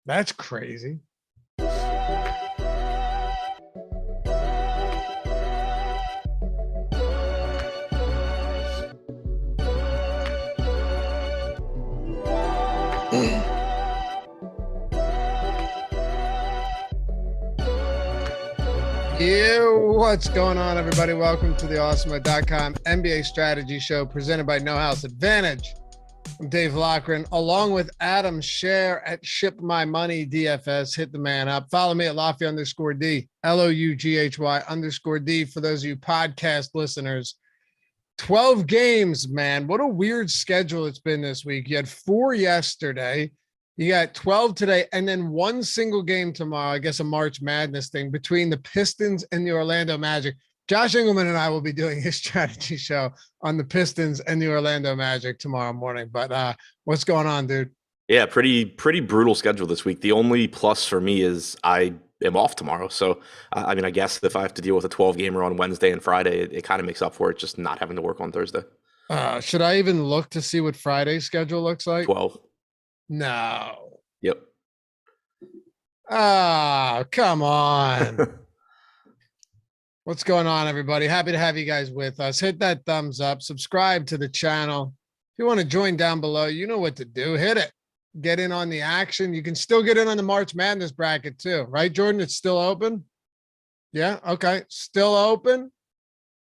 That's crazy. What's going on, everybody? Welcome to the Awesemo.com NBA strategy show presented by No House Advantage. I'm Dave Loughran, along with Adam Scherer at Ship My Money DFS. Hit the man up. Follow me at Loughy_D, LOUGHY_D for those of you podcast listeners. 12 games, man. What a weird schedule it's been this week. You had 4 yesterday. You got 12 today, and then one single game tomorrow. I guess a March Madness thing between the Pistons and the Orlando Magic. Josh Engelman and I will be doing his strategy show on the Pistons and the Orlando Magic tomorrow morning. But what's going on, dude? Yeah, pretty brutal schedule this week. The only plus for me is I am off tomorrow. So, I guess if I have to deal with a 12-gamer on Wednesday and Friday, it kind of makes up for it just not having to work on Thursday. Should I even look to see what Friday's schedule looks like? 12. No. Yep. Come on. What's going on, everybody? Happy to have you guys with us. Hit that thumbs up, subscribe to the channel. If you want to join down below, you know what to do. Hit it. Get in on the action. You can still get in on the March Madness bracket too, right, Jordan? It's still open? Yeah, okay. Still open?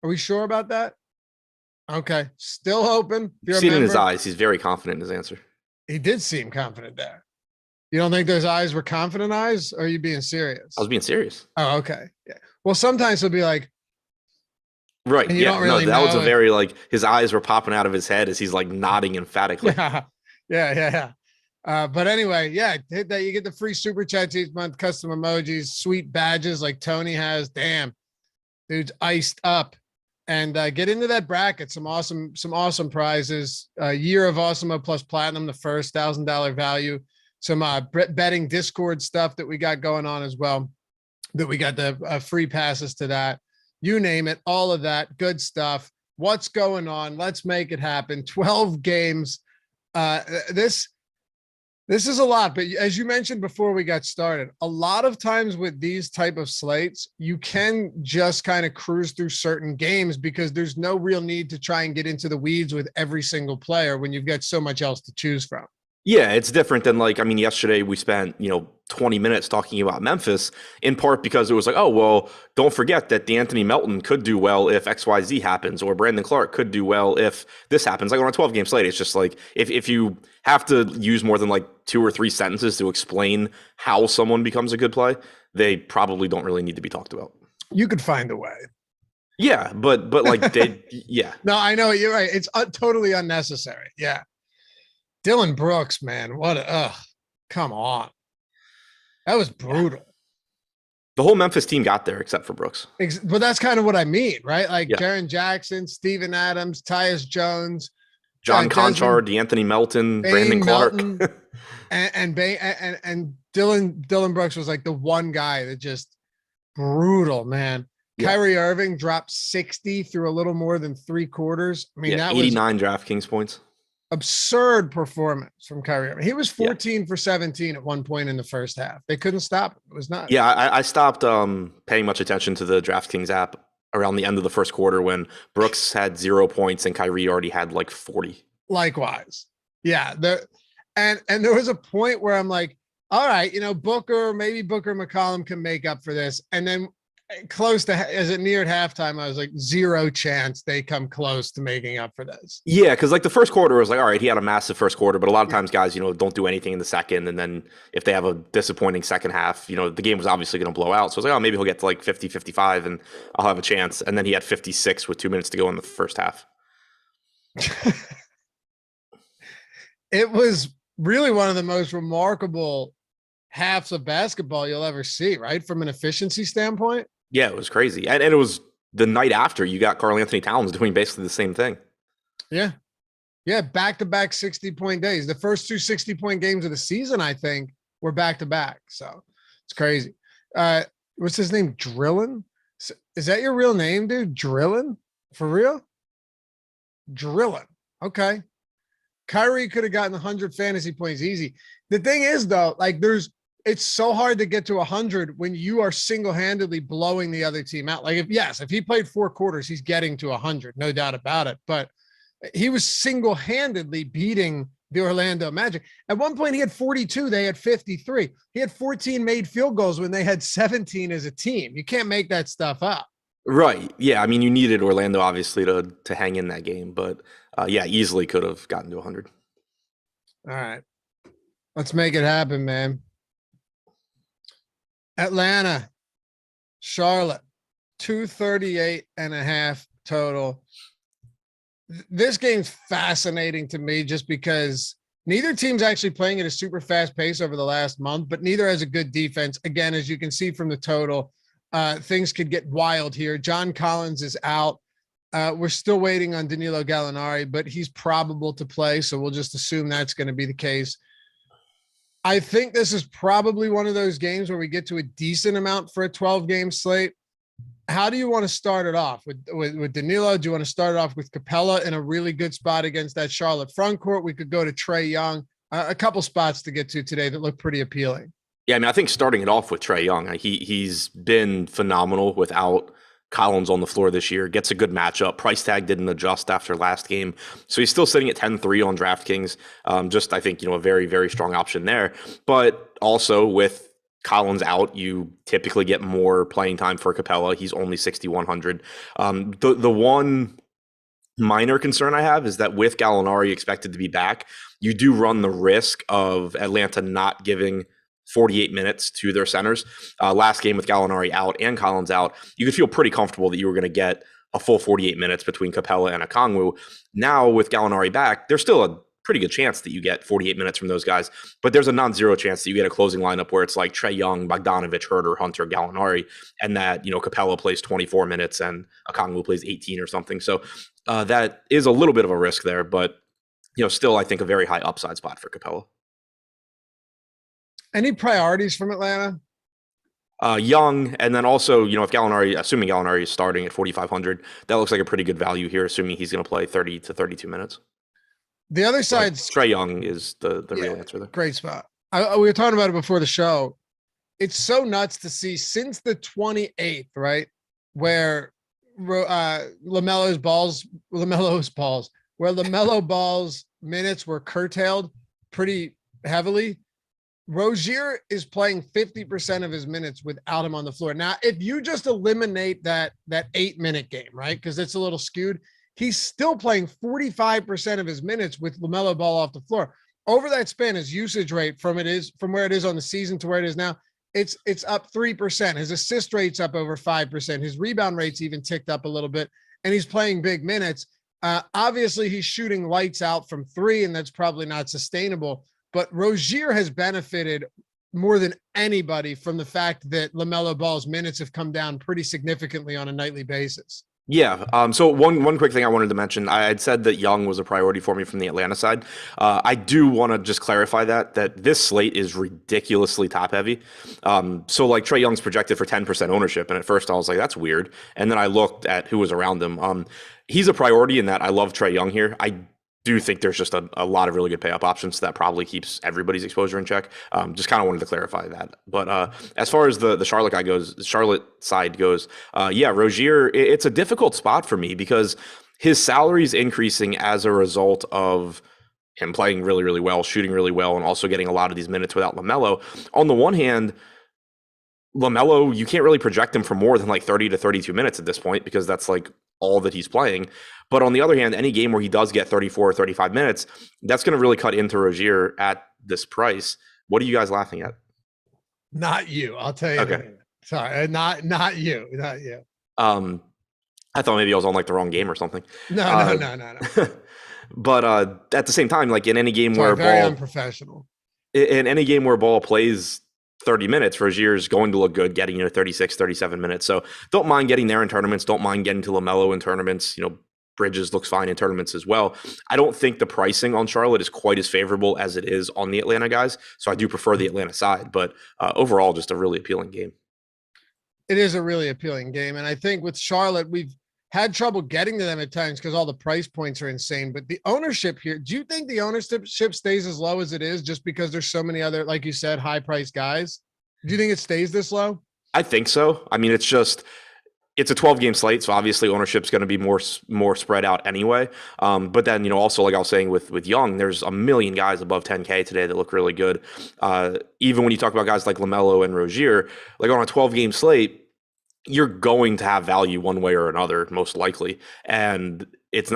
Are we sure about that? Okay, still open. You've seen it in his eyes. He's very confident in his answer. He did seem confident there. You don't think those eyes were confident eyes? Or are you being serious? I was being serious. Oh, okay. Yeah. Well, sometimes he'll be like, right. Yeah. Really that was a very his eyes were popping out of his head as he's like nodding emphatically. Yeah. But anyway, hit that. You get the free super chats each month, custom emojis, sweet badges like Tony has. Damn, dude's iced up. And get into that bracket. Some awesome prizes. A year of Awesemo plus platinum, the first $1,000 value. Some betting Discord stuff that we got going on as well. That we got the free passes to that. You name it, all of that good stuff. What's going on? Let's make it happen. 12 games. This is a lot, but as you mentioned before we got started, a lot of times with these type of slates, you can just kind of cruise through certain games because there's no real need to try and get into the weeds with every single player when you've got so much else to choose from. Yeah, it's different than yesterday we spent, 20 minutes talking about Memphis in part because it was like, oh, well, don't forget that D'Anthony Melton could do well if XYZ happens, or Brandon Clark could do well if this happens. Like on a 12-game slate, it's just like if you have to use more than 2 or 3 sentences to explain how someone becomes a good play, they probably don't really need to be talked about. You could find a way. Yeah, but yeah. No, I know you're right. It's totally unnecessary. Yeah. Dylan Brooks, man, come on. That was brutal. The whole Memphis team got there except for Brooks. But that's kind of what I mean, right? Jaren Jackson, Steven Adams, Tyus Jones, John Conchar, D'Anthony Melton, Brandon Clark. and Dylan Brooks was like the one guy that just brutal, man. Yeah. Kyrie Irving dropped 60 through a little more than 3 quarters. I mean, that 89 DraftKings points. Absurd performance from Kyrie Irving. He was 14 for 17 at one point in the first half. They couldn't stop him. It was nuts. Yeah, I stopped paying much attention to the DraftKings app around the end of the first quarter when Brooks had 0 points and Kyrie already had 40. Likewise. Yeah. And there was a point where I'm like, all right, Booker McCollum can make up for this. And then as it neared halftime, I was like, 0 chance they come close to making up for this. Yeah, because the first quarter was all right, he had a massive first quarter, but a lot of times guys, don't do anything in the second. And then if they have a disappointing second half, the game was obviously going to blow out. So I was like, oh, maybe he'll get to 50, 55 and I'll have a chance. And then he had 56 with 2 minutes to go in the first half. It was really one of the most remarkable halves of basketball you'll ever see, right? From an efficiency standpoint. Yeah, it was crazy. And it was the night after you got Karl Anthony Towns doing basically the same thing. Yeah. Yeah. Back-to-back 60-point days. The first 2 60-point games of the season, I think, were back-to-back. So it's crazy. What's his name? Drillin? Is that your real name, dude? Drillin? For real? Drillin. Okay. Kyrie could have gotten 100 fantasy points easy. The thing is, though, there's it's so hard to get to 100 when you are single-handedly blowing the other team out. Like if he played 4 quarters, he's getting to 100, no doubt about it. But he was single-handedly beating the Orlando Magic. At one point he had 42, they had 53. He had 14 made field goals when they had 17 as a team. You can't make that stuff up. Right. Yeah. I mean, you needed Orlando obviously to hang in that game, but yeah, easily could have gotten to 100. All right. Let's make it happen, man. Atlanta, Charlotte, 238.5 total. This game's fascinating to me just because neither team's actually playing at a super fast pace over the last month, but neither has a good defense. Again, as you can see from the total, things could get wild here. John Collins is out. We're still waiting on Danilo Gallinari, but he's probable to play, so we'll just assume that's going to be the case. I think this is probably one of those games where we get to a decent amount for a 12-game slate. How do you want to start it off with Danilo? Do you want to start it off with Capella in a really good spot against that Charlotte front court? We could go to Trae Young. A couple spots to get to today that look pretty appealing. Yeah, I mean, I think starting it off with Trae Young, he's been phenomenal without Collins on the floor this year. Gets a good matchup. Price tag didn't adjust after last game, so he's still sitting at 10-3 on DraftKings. Just I think a very, very strong option there. But also with Collins out, you typically get more playing time for Capella. He's only 6,100. The one minor concern I have is that with Gallinari expected to be back, you do run the risk of Atlanta not giving 48 minutes to their centers. Last game with Gallinari out and Collins out, you could feel pretty comfortable that you were going to get a full 48 minutes between Capella and Okongwu. Now with Gallinari back, there's still a pretty good chance that you get 48 minutes from those guys, but there's a non-zero chance that you get a closing lineup where it's like Trae Young, Bogdanovich, Herter, Hunter, Gallinari, and that Capella plays 24 minutes and Okongwu plays 18 or something. So that is a little bit of a risk there, but still I think a very high upside spot for Capella. Any priorities from Atlanta? Young, and then also, if Gallinari, assuming Gallinari is starting at 4,500, that looks like a pretty good value here, assuming he's going to play 30 to 32 minutes. The other side, Trae Young is the real answer there. Great spot. We were talking about it before the show. It's so nuts to see since the 28th, right, where LaMelo Ball's minutes were curtailed pretty heavily. Rozier is playing 50% of his minutes without him on the floor. Now, if you just eliminate that 8-minute game, right, because it's a little skewed, he's still playing 45% of his minutes with LaMelo Ball off the floor. Over that span, his usage rate from where it is on the season to where it is now, it's up 3%. His assist rate's up over 5%. His rebound rate's even ticked up a little bit, and he's playing big minutes. Obviously, he's shooting lights out from 3, and that's probably not sustainable. But Rozier has benefited more than anybody from the fact that LaMelo Ball's minutes have come down pretty significantly on a nightly basis. Yeah. So one quick thing I wanted to mention, I had said that Young was a priority for me from the Atlanta side. I do want to just clarify that this slate is ridiculously top heavy. So like Trae Young's projected for 10% ownership. And at first I was like, that's weird. And then I looked at who was around him. He's a priority in that I love Trae Young here. I do think there's just a lot of really good pay up options that probably keeps everybody's exposure in check. Just kind of wanted to clarify that. But as far as the Charlotte side goes, yeah, Rozier, it's a difficult spot for me because his salary is increasing as a result of him playing really, really well, shooting really well, and also getting a lot of these minutes without LaMelo. On the one hand, LaMelo, you can't really project him for more than like 30 to 32 minutes at this point because that's like all that he's playing. But on the other hand, any game where he does get 34 or 35 minutes, that's going to really cut into Rozier at this price. What are you guys laughing at? Not you. I'll tell you. Okay. Sorry. Not you. Not you. I thought maybe I was on like the wrong game or something. No. But at the same time, like in any game where very Ball unprofessional. In any game where Ball plays 30 minutes, Rozier is going to look good getting 36, 37 minutes. So don't mind getting there in tournaments. Don't mind getting to LaMelo in tournaments. Bridges looks fine in tournaments as well. I don't think the pricing on Charlotte is quite as favorable as it is on the Atlanta guys. So I do prefer the Atlanta side, but overall, just a really appealing game. It is a really appealing game. And I think with Charlotte, had trouble getting to them at times because all the price points are insane. But the ownership here, do you think the ownership stays as low as it is just because there's so many other, like you said, high priced guys? Do you think it stays this low? I think so. I mean, it's a 12-game slate, so obviously ownership's going to be more spread out anyway. But then, also like I was saying with Young, there's a million guys above 10K today that look really good. Even when you talk about guys like LaMelo and Rozier, like on a 12-game slate, you're going to have value one way or another, most likely. And it's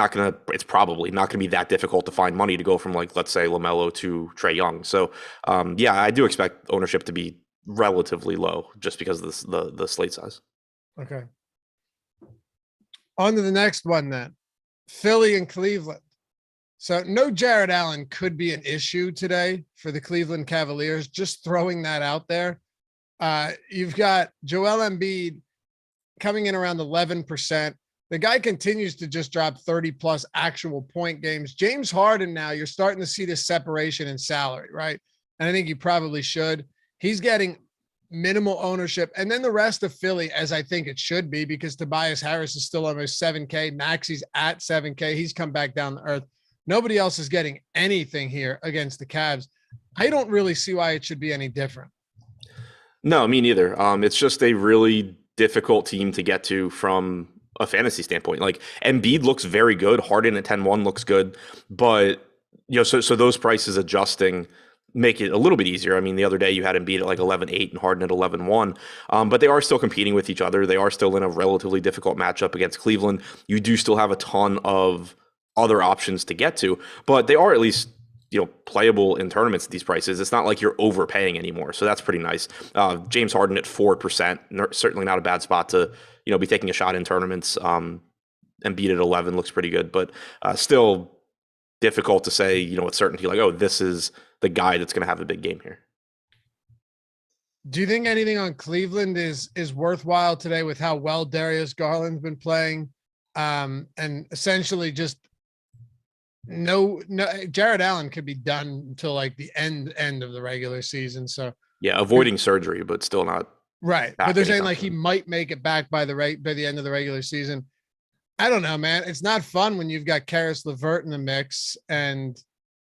probably not going to be that difficult to find money to go from, like, let's say LaMelo to Trae Young. So yeah, I do expect ownership to be relatively low just because of the slate size. Okay. On to the next one then. Philly and Cleveland. So no Jared Allen could be an issue today for the Cleveland Cavaliers. Just throwing that out there. You've got Joel Embiid coming in around 11%. The guy continues to just drop 30 plus actual point games. James Harden, now you're starting to see this separation in salary, right? And I think you probably should. He's getting minimal ownership. And then the rest of Philly, as I think it should be, because Tobias Harris is still almost 7K. Maxi's at 7K. He's come back down to earth. Nobody else is getting anything here against the Cavs. I don't really see why it should be any different. No, me neither. It's just a really difficult team to get to from a fantasy standpoint. Like, Embiid looks very good. Harden at 10-1 looks good, but so those prices adjusting make it a little bit easier. I mean, the other day you had Embiid at like 11-8 and Harden at 11-1, but they are still competing with each other. They are still in a relatively difficult matchup against Cleveland. You do still have a ton of other options to get to, but they are at least playable in tournaments at these prices. It's not like you're overpaying anymore. So that's pretty nice. James Harden at 4%, certainly not a bad spot to, be taking a shot in tournaments. Embiid at 11 looks pretty good, but still difficult to say, with certainty, like, oh, this is the guy that's going to have a big game here. Do you think anything on Cleveland is worthwhile today with how well Darius Garland's been playing? And essentially just no, Jared Allen could be done until like the end of the regular season. So yeah, avoiding surgery, but still not right. But they're saying like he might make it back by the end of the regular season. I don't know, man. It's not fun when you've got Karis LeVert in the mix and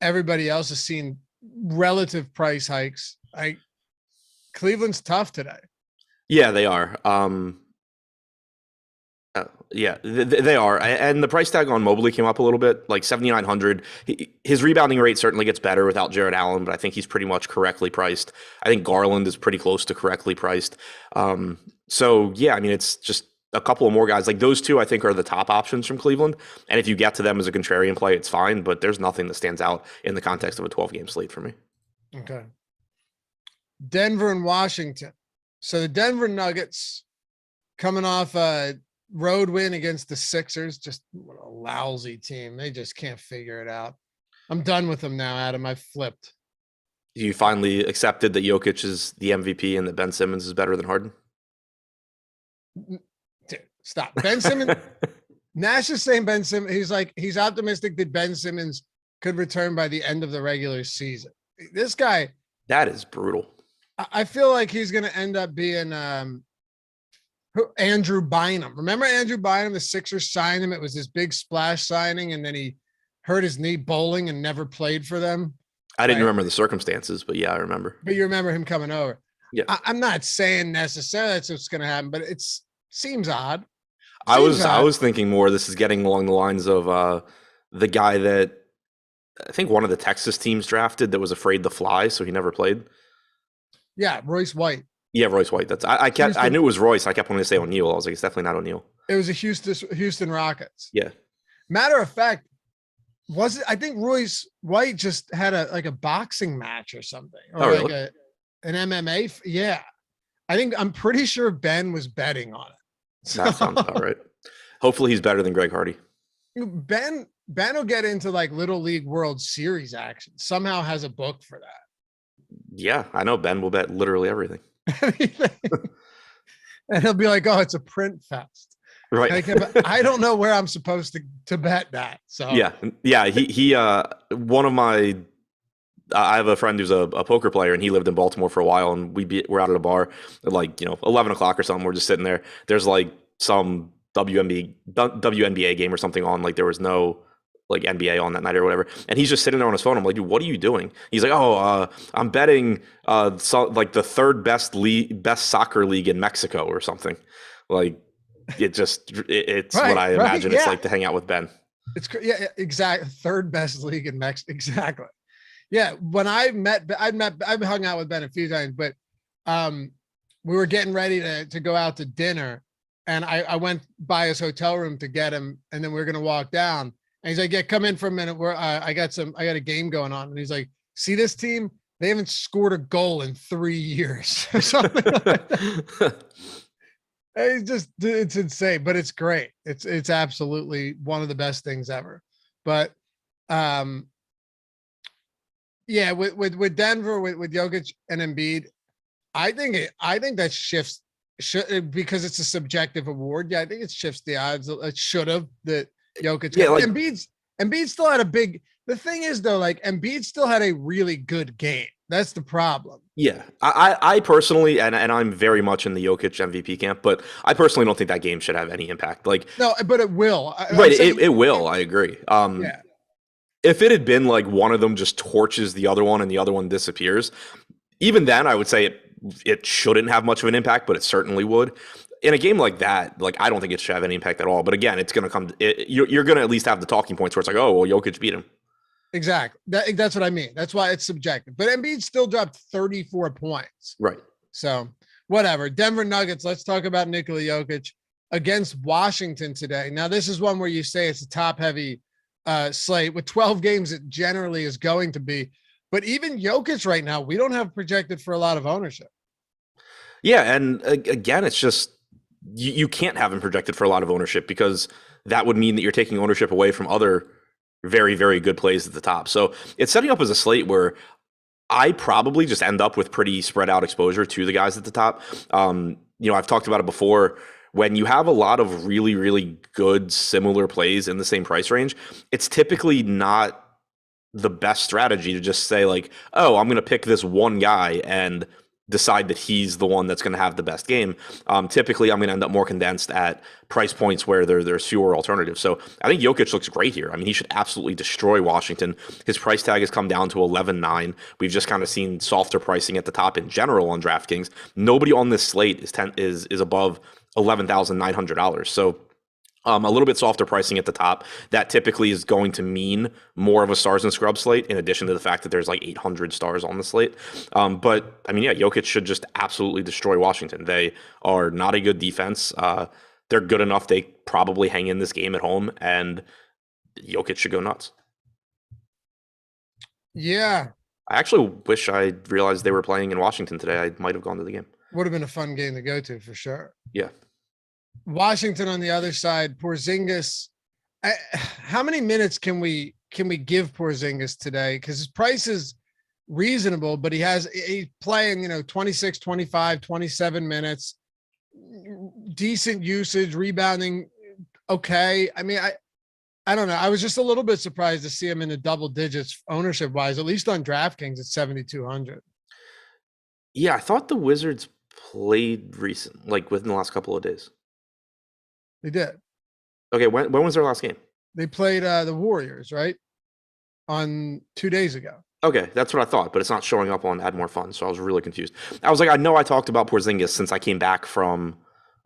everybody else is seeing relative price hikes. Cleveland's tough today. Yeah, they are. Yeah, they are. And the price tag on Mobley came up a little bit, like 7,900. His rebounding rate certainly gets better without Jared Allen, but I think he's pretty much correctly priced. I think Garland is pretty close to correctly priced. So yeah, I mean, it's just a couple of more guys. Like, those two, I think, are the top options from Cleveland. And if you get to them as a contrarian play, it's fine, but there's nothing that stands out in the context of a 12-game slate for me. Okay. Denver and Washington. So the Denver Nuggets coming off a road win against the Sixers. Just what a lousy team. They just can't figure it out. I'm done with them now, Adam. I've flipped. You finally accepted that Jokic is the MVP and that Ben Simmons is better than Harden? Dude, stop. Ben Simmons. Nash is saying Ben Simmons. He's optimistic that Ben Simmons could return by the end of the regular season. This guy. That is brutal. I feel like he's going to end up being Andrew Bynum. Remember Andrew Bynum? The Sixers signed him. It was this big splash signing, and then he hurt his knee bowling and never played for them. I didn't remember the circumstances, but yeah, I remember. But you remember him coming over. Yeah. I'm not saying necessarily that's what's going to happen, but seems odd. I was thinking more this is getting along the lines of the guy that I think one of the Texas teams drafted that was afraid to fly, so he never played. Yeah, Royce White. Yeah, Royce White. I knew it was Royce. I kept wanting to say O'Neal. I was like, it's definitely not O'Neal. It was a Houston Rockets. Yeah. Matter of fact, I think Royce White just had a boxing match or something, or really? An MMA. Yeah, I'm pretty sure Ben was betting on it. So, that sounds about right. Hopefully, he's better than Greg Hardy. Ben will get into like Little League World Series action. Somehow has a book for that. Yeah, I know Ben will bet literally everything. And he'll be like, "Oh, it's a print fest." Right. I don't know where I'm supposed to bet that. So yeah. He one of my. I have a friend who's a poker player, and he lived in Baltimore for a while, and we're out at a bar at 11 o'clock or something. We're just sitting there. There's like some WNBA game or something on. Like there was no like NBA on that night or whatever. And he's just sitting there on his phone. I'm like, dude, what are you doing? He's like, I'm betting like the third best soccer league in Mexico or something. Like it's Right, what I imagine yeah. it's like to hang out with Ben. Yeah, exactly. Third best league in Mexico. Exactly. Yeah. When I've hung out with Ben a few times, but we were getting ready to go out to dinner, and I went by his hotel room to get him, and then we were gonna walk down. And he's like, "Yeah, come in for a minute. I got a game going on." And he's like, "See this team? They haven't scored a goal in 3 years." Or something like that. It's insane, but it's great. It's absolutely one of the best things ever. But yeah, with Denver, with Jokic and Embiid, I think that shifts because it's a subjective award. Yeah, I think it shifts the odds. It should have that Jokic. Yeah, like, Embiid still had a big. The thing is though, like Embiid still had a really good game. That's the problem. Yeah, I personally, and I'm very much in the Jokic MVP camp, but I personally don't think that game should have any impact. Like, no, but it will. Right, it will. I agree. Yeah. If it had been like one of them just torches the other one and the other one disappears, even then I would say it shouldn't have much of an impact, but it certainly would. In a game like that, like I don't think it should have any impact at all. But again, it's going to come. You're going to at least have the talking points where it's like, oh, well, Jokic beat him. Exactly. That's what I mean. That's why it's subjective. But Embiid still dropped 34 points. Right. So whatever. Denver Nuggets. Let's talk about Nikola Jokic against Washington today. Now, this is one where you say it's a top-heavy slate. With 12 games, it generally is going to be. But even Jokic right now, we don't have projected for a lot of ownership. Yeah, and again, it's just you can't have him projected for a lot of ownership because that would mean that you're taking ownership away from other very, very good plays at the top. So it's setting up as a slate where I probably just end up with pretty spread out exposure to the guys at the top. I've talked about it before. When you have a lot of really, really good similar plays in the same price range, it's typically not the best strategy to just say like, oh, I'm going to pick this one guy and decide that he's the one that's going to have the best game. Typically, I'm going to end up more condensed at price points where there's fewer alternatives. So I think Jokic looks great here. I mean, he should absolutely destroy Washington. His price tag has come down to 11.9. We've just kind of seen softer pricing at the top in general on DraftKings. Nobody on this slate is above $11,900. So a little bit softer pricing at the top. That typically is going to mean more of a stars and scrubs slate, in addition to the fact that there's like 800 stars on the slate. But I mean, yeah, Jokic should just absolutely destroy Washington. They are not a good defense. They're good enough. They probably hang in this game at home, and Jokic should go nuts. Yeah. I actually wish I realized they were playing in Washington today. I might have gone to the game. Would have been a fun game to go to for sure. Yeah. Washington on the other side, Porzingis. How many minutes can we give Porzingis today? Because his price is reasonable, but he's playing, 26, 25, 27 minutes, decent usage, rebounding. Okay. I mean, I don't know. I was just a little bit surprised to see him in the double digits ownership wise, at least on DraftKings at 7,200. Yeah. I thought the Wizards played recent, like within the last couple of days. They did. Okay, when was their last game? They played the Warriors, right? On 2 days ago. Okay, that's what I thought, but it's not showing up on Add More Fun, so I was really confused. I was like, I know I talked about Porzingis since I came back from...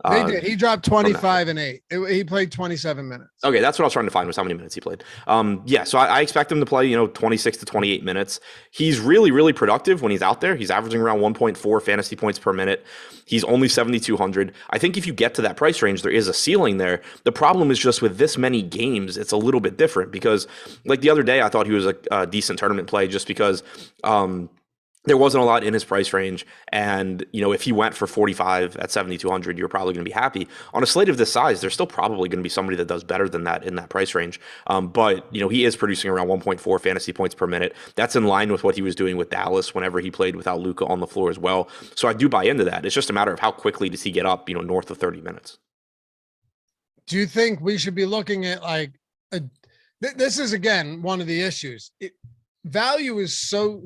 They did. He dropped 25 and 8. He played 27 minutes. Okay, that's what I was trying to find, was how many minutes he played. So I expect him to play, 26 to 28 minutes. He's really, really productive when he's out there. He's averaging around 1.4 fantasy points per minute. He's only 7,200. I think if you get to that price range, there is a ceiling there. The problem is just with this many games, it's a little bit different because, like the other day, I thought he was a decent tournament play just because there wasn't a lot in his price range. And, if he went for 45 at 7,200, you're probably going to be happy. On a slate of this size, there's still probably going to be somebody that does better than that in that price range. But he is producing around 1.4 fantasy points per minute. That's in line with what he was doing with Dallas whenever he played without Luka on the floor as well. So I do buy into that. It's just a matter of how quickly does he get up, north of 30 minutes. Do you think we should be looking at this is, again, one of the issues. Value is so...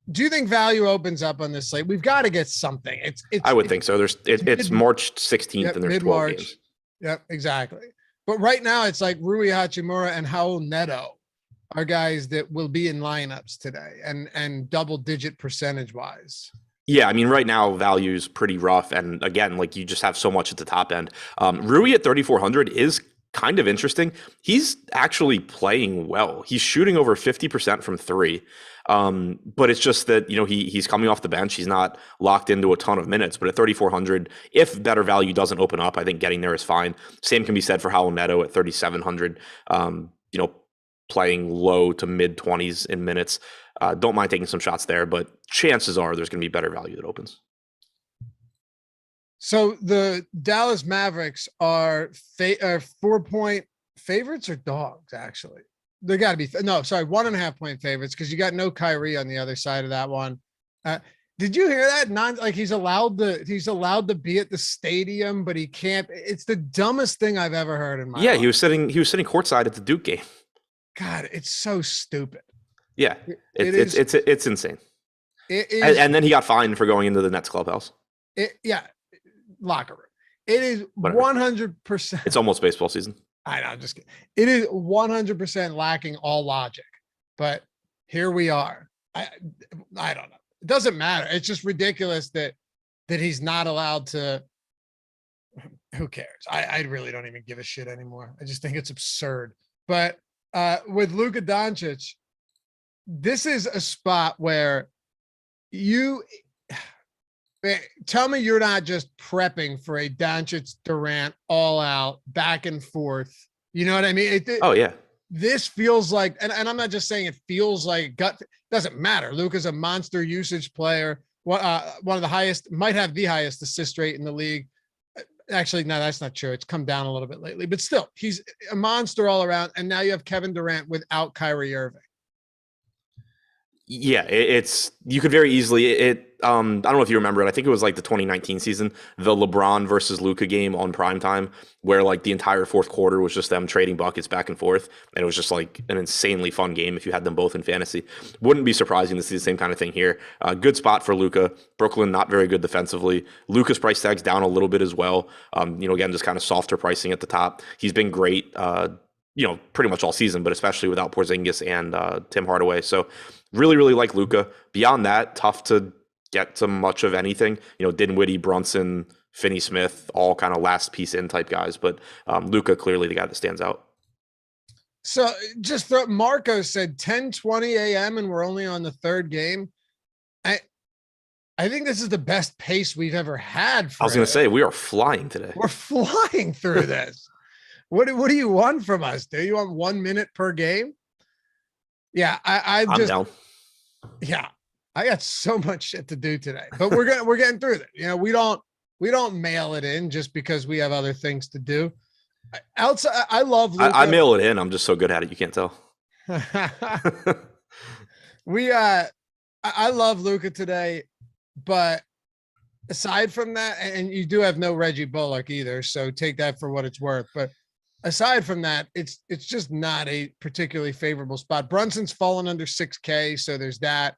Do you think value opens up on this slate? We've got to get something. I would think so. It's March 16th and there's 12 games. Yep, exactly. But right now it's like Rui Hachimura and Raul Neto are guys that will be in lineups today and double digit percentage wise. Yeah, I mean, right now value's pretty rough, and again, like you just have so much at the top end. Rui at 3,400 is kind of interesting. He's actually playing well. He's shooting over 50% from three, but it's just that he's coming off the bench. He's not locked into a ton of minutes. But at 3,400, if better value doesn't open up, I think getting there is fine. Same can be said for Raul Neto at 3,700. Playing low to mid 20s in minutes. Don't mind taking some shots there, but chances are there's going to be better value that opens. So the Dallas Mavericks are 4-point favorites or dogs, actually? They got to be, 1.5 point favorites because you got no Kyrie on the other side of that one. Did you hear that? He's allowed to be at the stadium, but he can't. It's the dumbest thing I've ever heard in my life. Yeah, he was sitting courtside at the Duke game. God, it's so stupid. Yeah, it's insane. It is, and then he got fined for going into the Nets clubhouse. Locker room. It is 100%. It's almost baseball season. I know, I'm just kidding. It is 100% lacking all logic, but here we are. I don't know. It doesn't matter. It's just ridiculous that he's not allowed to. Who cares? I really don't even give a shit anymore. I just think it's absurd. But with Luka Doncic, this is a spot where tell me you're not just prepping for a Doncic Durant all out back and forth. You know what I mean? Oh yeah. This feels like, and I'm not just saying it feels like gut. Doesn't matter. Luka's a monster usage player. One of the highest, might have the highest assist rate in the league. Actually, no, that's not true. It's come down a little bit lately, but still, he's a monster all around. And now you have Kevin Durant without Kyrie Irving. Yeah, it's you could very easily I don't know if you remember it. I think it was like the 2019 season, the LeBron versus Luka game on primetime, where like the entire fourth quarter was just them trading buckets back and forth, and it was just like an insanely fun game if you had them both in fantasy. Wouldn't be surprising to see the same kind of thing here. Good spot for Luka. Brooklyn not very good defensively. Luka's price tag's down a little bit as well. Again, just kind of softer pricing at the top. He's been great. Pretty much all season, but especially without Porzingis and Tim Hardaway. So really, really like Luka. Beyond that, tough to get to much of anything. Dinwiddie, Brunson, Finney-Smith, all kind of last piece in type guys. But Luka clearly the guy that stands out. So just Marco said 10:20 a.m. and we're only on the third game. I think this is the best pace we've ever had. I was going to say, we are flying today. We're flying through this. What do you want from us? Do you want 1 minute per game? Yeah, I'm down. Yeah, I got so much shit to do today, but we're getting through it. We don't mail it in just because we have other things to do. Outside, I love Luka. I mail it in. I'm just so good at it. You can't tell. I love Luka today, but aside from that, and you do have no Reggie Bullock either, so take that for what it's worth. But aside from that, it's just not a particularly favorable spot. Brunson's fallen under 6K, so there's that.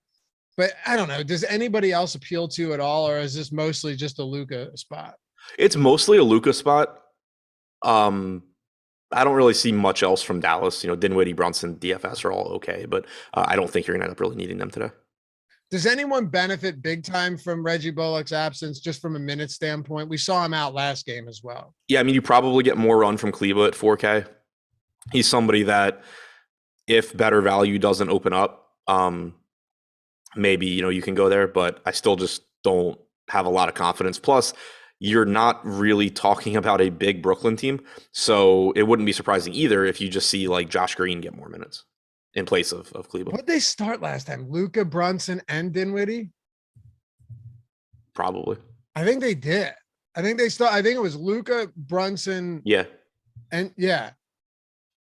But I don't know. Does anybody else appeal to at all, or is this mostly just a Luka spot? It's mostly a Luka spot. I don't really see much else from Dallas. Dinwiddie, Brunson, DFS are all okay, but I don't think you're going to end up really needing them today. Does anyone benefit big time from Reggie Bullock's absence, just from a minute standpoint? We saw him out last game as well. Yeah, I mean, you probably get more run from Kleba at 4K. He's somebody that, if better value doesn't open up, maybe, you can go there, but I still just don't have a lot of confidence. Plus, you're not really talking about a big Brooklyn team, so it wouldn't be surprising either if you just see like Josh Green get more minutes in place of Kleba. What did they start last time? Luka, Brunson, and Dinwiddie? Probably. I think they did. I think it was Luka, Brunson. Yeah. And yeah.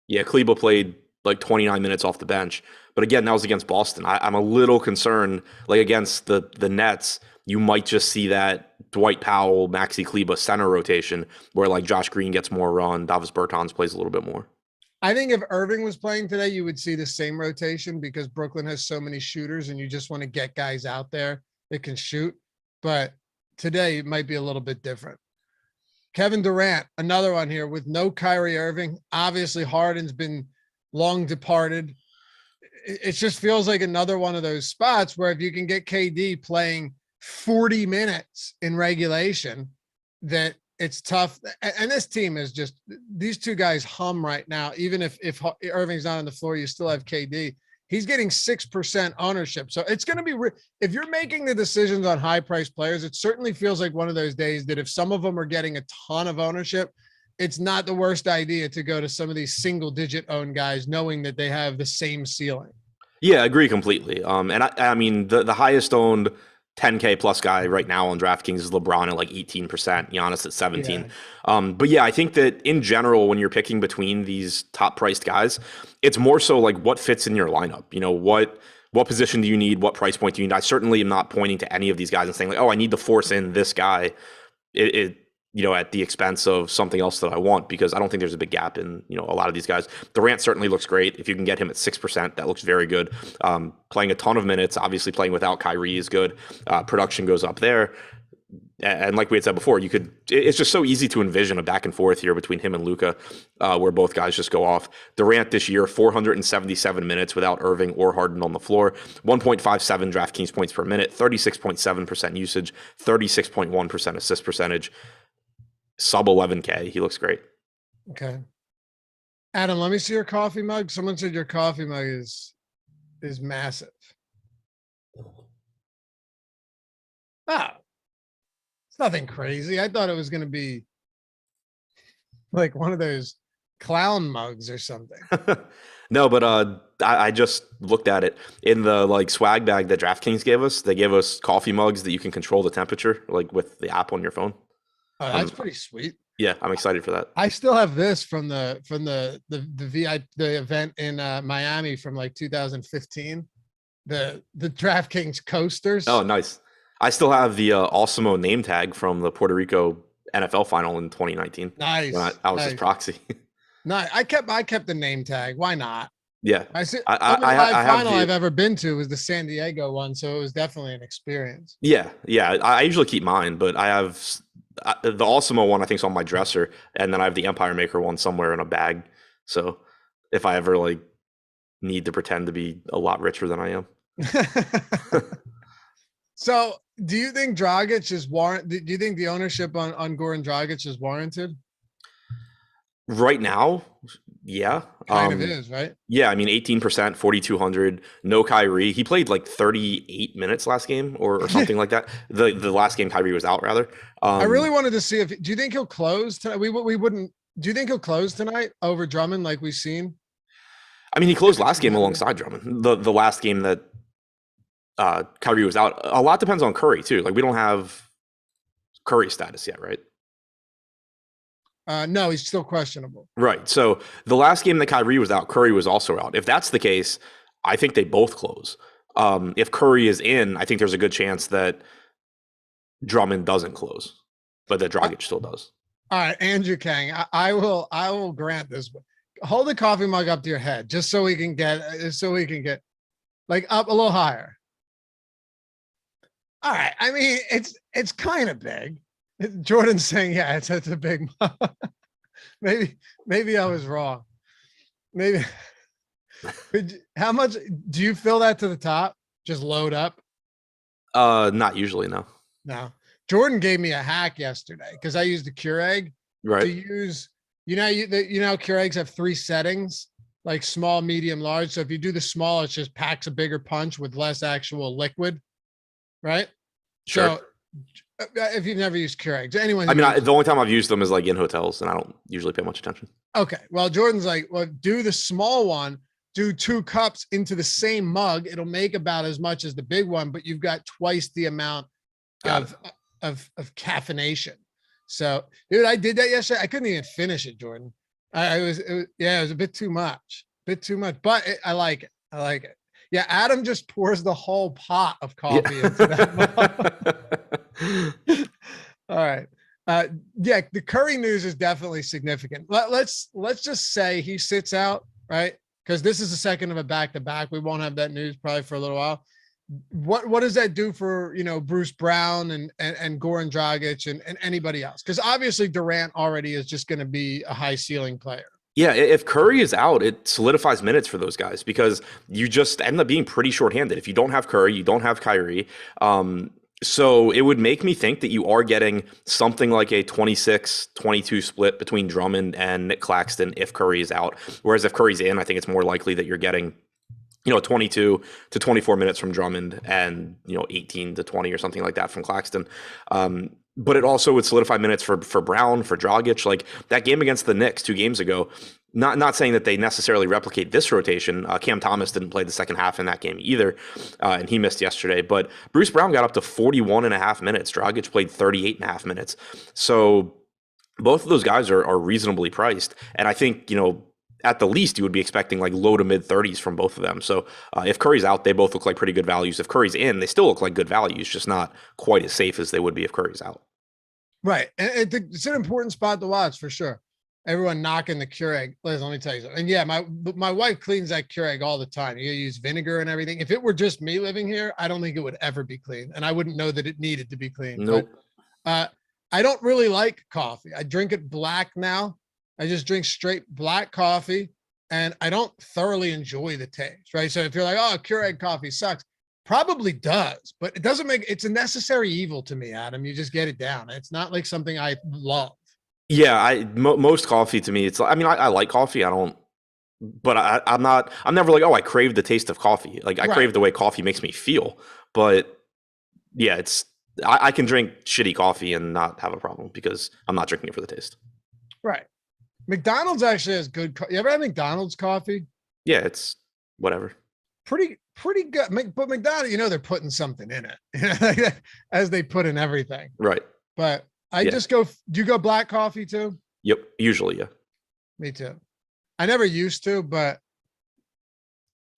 Yeah, Kleba played like 29 minutes off the bench. But again, that was against Boston. I'm a little concerned, like against the Nets, you might just see that Dwight Powell, Maxi Kleba center rotation where like Josh Green gets more run, Davis Bertans plays a little bit more. I think if Irving was playing today, you would see the same rotation because Brooklyn has so many shooters and you just want to get guys out there that can shoot. But today it might be a little bit different. Kevin Durant, another one here with no Kyrie Irving. Obviously, Harden's been long departed. It just feels like another one of those spots where if you can get KD playing 40 minutes in regulation, that it's tough. And this team is just, these two guys hum right now. Even if Irving's not on the floor, you still have KD. He's getting 6% ownership. So it's going to be, if you're making the decisions on high priced players, it certainly feels like one of those days that if some of them are getting a ton of ownership, it's not the worst idea to go to some of these single digit owned guys, knowing that they have the same ceiling. Yeah, I agree completely. And I mean, the highest owned 10K plus guy right now on DraftKings is LeBron at like 18%, Giannis at 17. Yeah. But yeah, I think that in general, when you're picking between these top priced guys, it's more so like what fits in your lineup. You know, what position do you need? What price point do you need? I certainly am not pointing to any of these guys and saying like, oh, I need to force in this guy. At the expense of something else that I want, because I don't think there's a big gap in, a lot of these guys. Durant certainly looks great. If you can get him at 6%, that looks very good. Playing a ton of minutes, obviously playing without Kyrie is good. Production goes up there. And like we had said before, it's just so easy to envision a back and forth here between him and Luka, where both guys just go off. Durant this year, 477 minutes without Irving or Harden on the floor, 1.57 DraftKings points per minute, 36.7% usage, 36.1% assist percentage. Sub 11K. He looks great. Okay. Adam, let me see your coffee mug. Someone said your coffee mug is massive. It's nothing crazy. I thought it was going to be like one of those clown mugs or something. No, but I just looked at it in the like swag bag that DraftKings gave us. They gave us coffee mugs that you can control the temperature, like with the app on your phone. Oh, that's pretty sweet. Yeah, I'm excited for that. I still have this from the event in Miami from like 2015. The DraftKings coasters. Oh, nice. I still have the Awesemo name tag from the Puerto Rico NFL final in 2019. Nice. When I was his proxy. No, I kept the name tag. Why not? Yeah. The final I've ever been to was the San Diego one, so it was definitely an experience. Yeah. I usually keep mine, but I have the Awesemo one, I think, is on my dresser, and then I have the Empire Maker one somewhere in a bag. So if I ever like need to pretend to be a lot richer than I am. So do you think Dragic is warranted? Do you think the ownership on Goran Dragic is warranted? Right now, yeah. Kind of is, right? Yeah, I mean, 18%, 4,200, no Kyrie. He played like 38 minutes last game or something like that. The last game Kyrie was out, rather. I really wanted to see do you think he'll close tonight? We wouldn't. Do you think he'll close tonight over Drummond like we've seen? I mean, he closed last game alongside Drummond. The last game that Kyrie was out. A lot depends on Curry too. Like we don't have Curry status yet, right? No, he's still questionable. Right. So the last game that Kyrie was out, Curry was also out. If that's the case, I think they both close. If Curry is in, I think there's a good chance that Drummond doesn't close, but that Dragic still does. All right, Andrew Kang, I will grant this. Hold the coffee mug up to your head, just so we can get like up a little higher. All right. I mean, it's kind of big. Jordan's saying, yeah, it's a big mug. Maybe I was wrong. Maybe. How much do you fill that to the top? Just load up? Not usually, no. No. Jordan gave me a hack yesterday because I used a Keurig to use. You know Keurigs have 3 settings, like small, medium, large. So if you do the small, it just packs a bigger punch with less actual liquid, right? Sure. So if you've never used Keurigs, anyone. I mean, the only time I've used them is like in hotels, and I don't usually pay much attention. Okay. Well, Jordan's like, well, do the small one, do 2 cups into the same mug. It'll make about as much as the big one, but you've got twice the amount of caffeination. So, dude, I did that yesterday. I couldn't even finish it, Jordan. It was a bit too much, but I like it. Yeah. Adam just pours the whole pot of coffee into that mug. All right. Yeah. The Curry news is definitely significant. Let's just say he sits out, right? Because this is the second of a back-to-back. We won't have that news probably for a little while. what does that do for, Bruce Brown and Goran Dragic and anybody else? Because obviously Durant already is just going to be a high ceiling player. Yeah, if Curry is out, it solidifies minutes for those guys because you just end up being pretty shorthanded. If you don't have Curry, you don't have Kyrie. So it would make me think that you are getting something like a 26-22 split between Drummond and Nick Claxton if Curry is out. Whereas if Curry's in, I think it's more likely that you're getting 22 to 24 minutes from Drummond and, 18 to 20 or something like that from Claxton. But it also would solidify minutes for Brown, for Dragic. Like that game against the Knicks 2 games ago, not saying that they necessarily replicate this rotation. Cam Thomas didn't play the second half in that game either, and he missed yesterday. But Bruce Brown got up to 41 and a half minutes. Dragic played 38 and a half minutes. So both of those guys are reasonably priced. And I think, at the least, you would be expecting like low to mid 30s from both of them. So if Curry's out, they both look like pretty good values. If Curry's in, they still look like good values, just not quite as safe as they would be if Curry's out. Right. And it's an important spot to watch for sure. Everyone knocking the Keurig. Listen, let me tell you something. And yeah, my wife cleans that Keurig all the time. You use vinegar and everything. If it were just me living here, I don't think it would ever be clean. And I wouldn't know that it needed to be clean. Nope. But, I don't really like coffee. I drink it black now. I just drink straight black coffee and I don't thoroughly enjoy the taste, right? So if you're like, oh, Keurig coffee sucks, probably does, but it doesn't it's a necessary evil to me, Adam. You just get it down. It's not like something I love. Yeah, most coffee to me, I like coffee. But I'm never like, oh, I crave the taste of coffee. Like I crave the way coffee makes me feel. But yeah, I can drink shitty coffee and not have a problem because I'm not drinking it for the taste. Right. McDonald's actually has good. You ever had McDonald's coffee? Yeah, it's whatever. Pretty good. But McDonald's, they're putting something in it, as they put in everything. Right. But just go. Do you go black coffee too? Yep. Usually, yeah. Me too. I never used to, but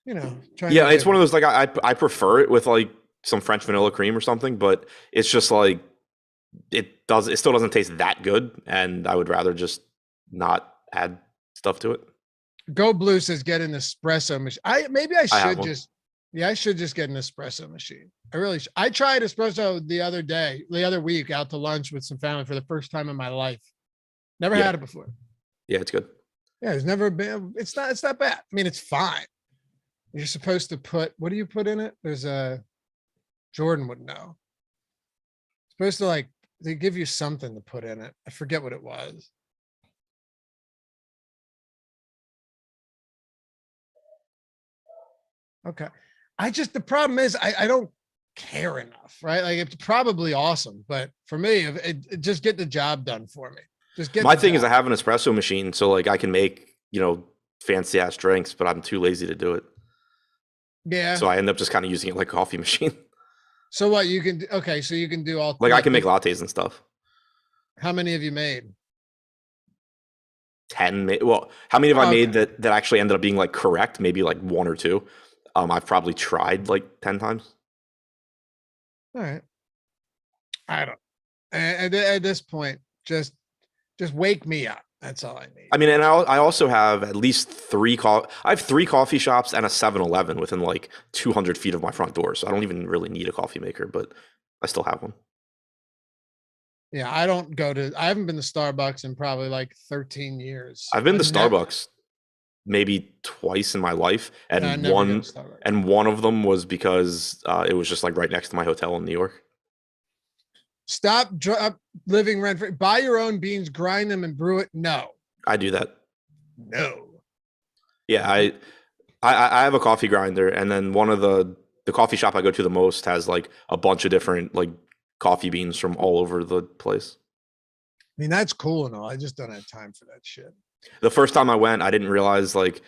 it's one of those like I prefer it with like some French vanilla cream or something, but it's just like it still doesn't taste that good, and I would rather just not add stuff to it. Go Blue says get an espresso machine. I should just get an espresso machine. I really should. I tried espresso the other week out to lunch with some family for the first time in my life. Never had it before. Yeah, it's good. Yeah, it's never been. It's not bad. I mean, it's fine. You're supposed to put, what do you put in it? There's Jordan would know. Supposed to they give you something to put in it. I forget what it was. Okay. The problem is I don't care enough, right? Like it's probably awesome, but for me, it just get the job done for me. My thing is I have an espresso machine, so like I can make, fancy ass drinks, but I'm too lazy to do it. Yeah. So I end up just kind of using it like a coffee machine. So what you can do? Okay. So you can do all. Like I can make lattes and stuff. How many have you made? 10. Well, how many have I made that actually ended up being like correct? Maybe like 1 or 2. I've probably tried like 10 times. All right. I don't. At this point, just wake me up. That's all I need. I mean, and I also have at least 3 I have 3 coffee shops and a 7-Eleven within like 200 feet of my front door. So I don't even really need a coffee maker, but I still have one. Yeah, I haven't been to Starbucks in probably like 13 years. I've been to Starbucks maybe twice in my life, and one of them was because it was just like right next to my hotel in New York. Stop living rent free. Buy your own beans, grind them, and brew it. No, I do that. No. Yeah, I have a coffee grinder, and then one of the coffee shop I go to the most has like a bunch of different like coffee beans from all over the place. I mean, that's cool and all. I just don't have time for that shit. The first time I went, I didn't realize like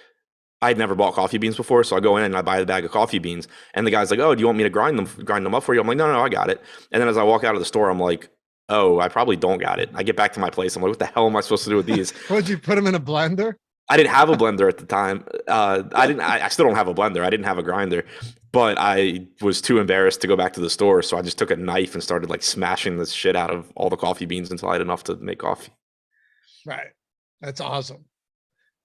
I'd never bought coffee beans before. So I go in and I buy the bag of coffee beans, and the guy's like, "Oh, do you want me to grind them up for you?" I'm like, No, I got it. And then as I walk out of the store, I'm like, "Oh, I probably don't got it." I get back to my place. I'm like, "What the hell am I supposed to do with these?" Would you put them in a blender? I didn't have a blender at the time. I still don't have a blender. I didn't have a grinder, but I was too embarrassed to go back to the store. So I just took a knife and started like smashing this shit out of all the coffee beans until I had enough to make coffee. Right. That's awesome.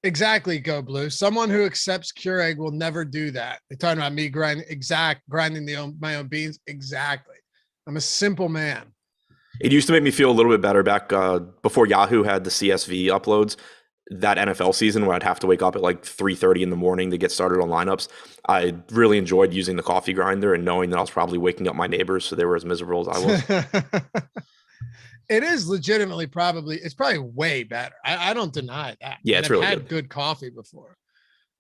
Exactly, Go Blue. Someone who accepts Keurig will never do that. They're talking about me grinding my own beans. Exactly. I'm a simple man. It used to make me feel a little bit better back before Yahoo had the CSV uploads. That NFL season where I'd have to wake up at like 3:30 in the morning to get started on lineups. I really enjoyed using the coffee grinder and knowing that I was probably waking up my neighbors so they were as miserable as I was. It is legitimately it's probably way better. I don't deny that. Yeah, it's really had good coffee before.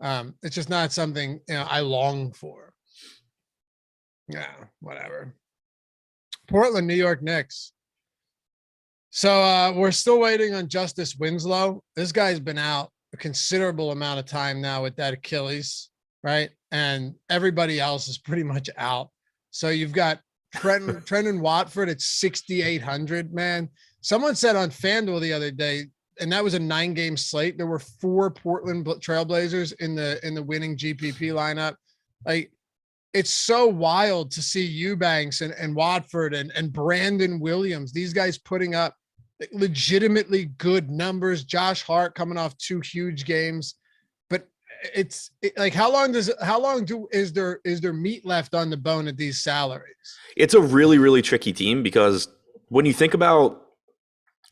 It's just not something I long for. Yeah, whatever. Portland, New York Knicks. So we're still waiting on Justice Winslow. This guy's been out a considerable amount of time now with that Achilles, right? And everybody else is pretty much out. So you've got Trendon Watford at 6,800, man. Someone said on FanDuel the other day, and that was a 9-game slate, there were 4 Portland Trailblazers in the winning GPP lineup. Like, it's so wild to see Eubanks and Watford and Brandon Williams, these guys putting up legitimately good numbers. Josh Hart coming off 2 huge games. But it's like, how long is there meat left on the bone at these salaries? It's a really, really tricky team because when you think about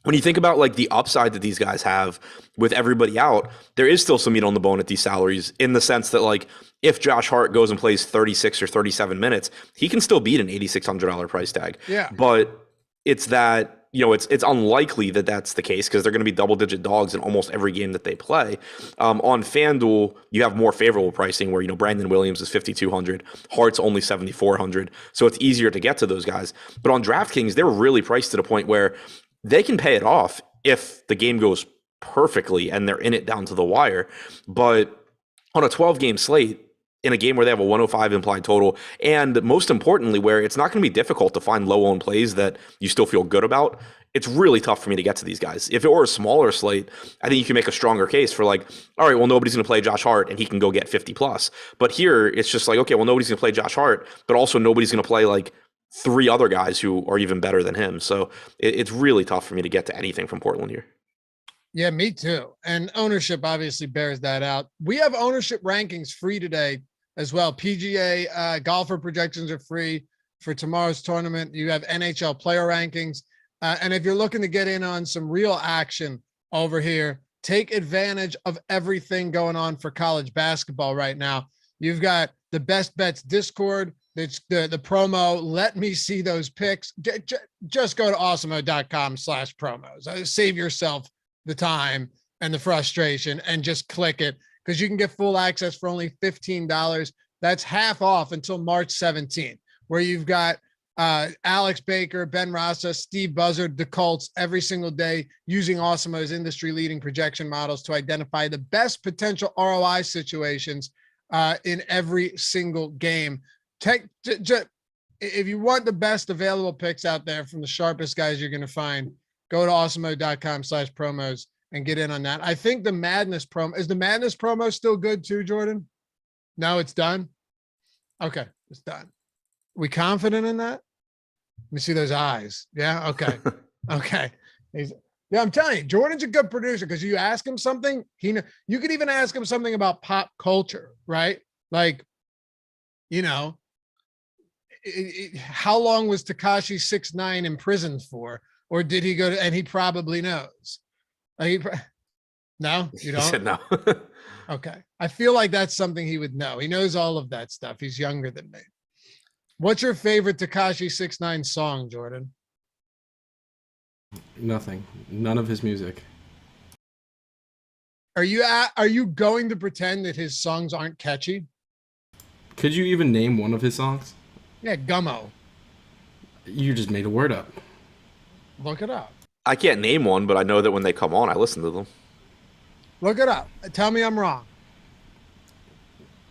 like the upside that these guys have with everybody out, there is still some meat on the bone at these salaries, in the sense that, like, if Josh Hart goes and plays 36 or 37 minutes, he can still beat an $8,600 price tag. Yeah. But it's that, it's unlikely that that's the case because they're going to be double-digit dogs in almost every game that they play. On FanDuel, you have more favorable pricing where, Brandon Williams is 5,200, Hart's only 7,400, so it's easier to get to those guys. But on DraftKings, they're really priced to the point where they can pay it off if the game goes perfectly and they're in it down to the wire. But on a 12-game slate, in a game where they have a 105 implied total, and most importantly, where it's not going to be difficult to find low-owned plays that you still feel good about, it's really tough for me to get to these guys. If it were a smaller slate, I think you can make a stronger case for, like, all right, well, nobody's going to play Josh Hart and he can go get 50 plus. But here, it's just like, okay, well, nobody's going to play Josh Hart, but also nobody's going to play, like, 3 other guys who are even better than him. So it's really tough for me to get to anything from Portland here. Yeah, me too. And ownership obviously bears that out. We have ownership rankings free today as well. PGA golfer projections are free for tomorrow's tournament. You have NHL player rankings. And if you're looking to get in on some real action over here, take advantage of everything going on for college basketball right now. You've got the Best Bets Discord. It's the promo. Let me see those picks. Just go to awesemo.com/promos. Save yourself the time and the frustration and just click it, because you can get full access for only $15. That's half off until March 17th, where you've got Alex Baker, Ben Rasa, Steve Buzzard, the Colts every single day using Awesemo's industry-leading projection models to identify the best potential ROI situations in every single game. If you want the best available picks out there from the sharpest guys you're going to find, go to awesemo.com/promos and get in on that. I think the Madness promo, is the Madness promo still good too, Jordan? No, it's done. Okay, it's done. We confident in that? Let me see those eyes. Yeah. Okay. Okay. Yeah, I'm telling you, Jordan's a good producer, because you ask him something, you could even ask him something about pop culture, right? Like, how long was Tekashi 6ix9ine in prison for? Or did he go to, and he probably knows. No, you don't? He said no. Okay. I feel like that's something he would know. He knows all of that stuff. He's younger than me. What's your favorite Tekashi 6ix9ine song, Jordan? Nothing. None of his music. Are you going to pretend that his songs aren't catchy? Could you even name one of his songs? Yeah, Gummo. You just made a word up. Look it up. I can't name one, but I know that when they come on, I listen to them. Look it up. Tell me I'm wrong.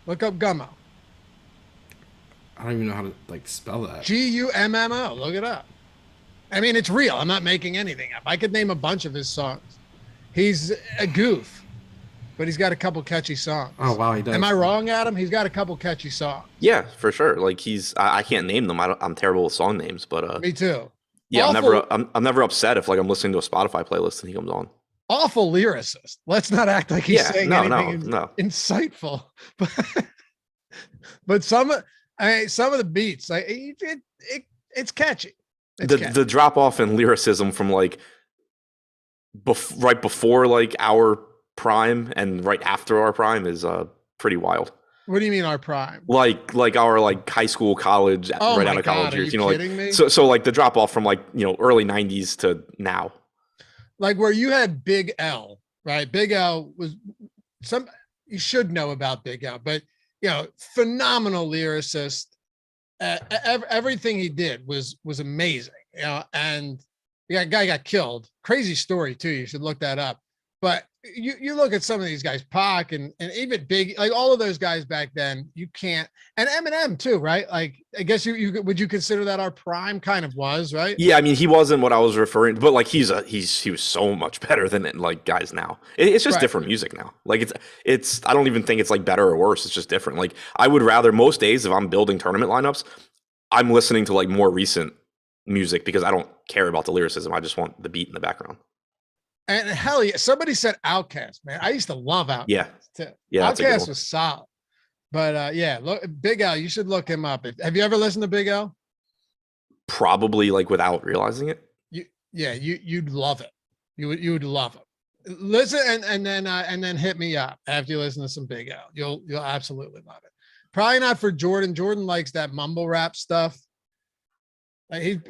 Look up Gummo. I don't even know how to spell that. Gummo. Look it up. I mean, it's real. I'm not making anything up. I could name a bunch of his songs. He's a goof, but he's got a couple catchy songs. Oh, wow, he does. Am I wrong, Adam? He's got a couple catchy songs. Yeah, for sure. Like, I can't name them. I'm terrible with song names, but me too. yeah, I'm never upset if, like, I'm listening to a Spotify playlist and he comes on. awful lyricist. Let's not act like he's saying anything insightful. But some of the beats, like it's catchy. The drop off in lyricism from like right before like our prime and right after our prime is pretty wild. What do you mean our prime? Like our like high school, college, right out of college years. Are you kidding me? So like the drop off from like early 90s to now. Like where you had Big L, right? Big L was you should know about Big L, but phenomenal lyricist. Everything he did was amazing, and the guy got killed. Crazy story too. You should look that up. But you look at some of these guys, Pac and even Big, like all of those guys back then, you can't, and Eminem too, right? Like, I guess you would you consider that our prime kind of was, right? Yeah, I mean, he wasn't what I was referring to, but like he was so much better than like guys now. It's just different music now. Like it's I don't even think it's like better or worse. It's just different. Like I would rather most days if I'm building tournament lineups, I'm listening to like more recent music because I don't care about the lyricism. I just want the beat in the background. And hell yeah, somebody said Outkast, man. I used to love Outkast. Yeah, Outkast was solid. But look, Big L, you should look him up. Have you ever listened to Big L? Probably like without realizing it. You'd love it. You would love it. Listen and then hit me up after you listen to some Big L. You'll absolutely love it. Probably not for Jordan. Jordan likes that mumble rap stuff. Like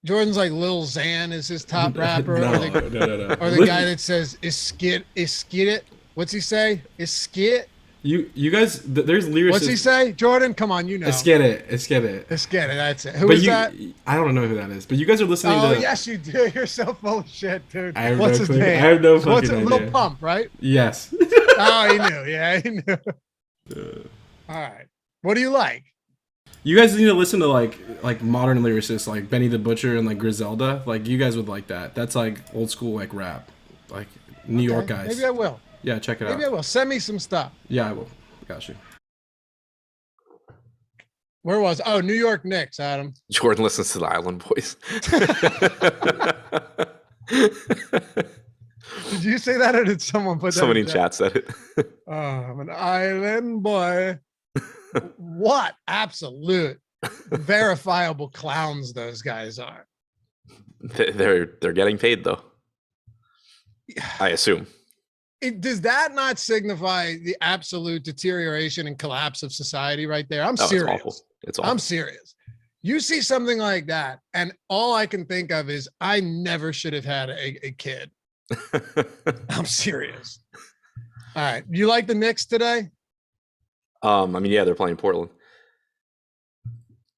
Jordan's like Lil Xan is his top rapper, No. or the guy that says is skit it. What's he say? Is skit? You guys, there's lyrics. What's he say? Jordan, come on, Let's get it. That's it. Who is that? I don't know who that is, but you guys are listening to. Oh yes, you do. You're so full of shit, dude. What's his name? I have no fucking idea. Lil Pump, right? Yes. Oh, he knew. Yeah, he knew. All right. What do you like? You guys need to listen to like modern lyricists like Benny the Butcher and like Griselda. Like you guys would like that. That's like old school like rap, like New York guys. Maybe I will. Yeah, check it out. Maybe I will. Send me some stuff. Yeah, I will. Got you. Where was? Oh, New York Knicks, Adam. Jordan listens to the Island Boys. Did you say that or did someone put that? Somebody in chat said it. Oh, I'm an island boy. What absolute verifiable clowns those guys are. They're getting paid though. I assume. Does that not signify the absolute deterioration and collapse of society right there? I'm serious. It's awful. It's awful. I'm serious. You see something like that, and all I can think of is I never should have had a kid. I'm serious. All right. You like the Knicks today? I mean, yeah, they're playing Portland.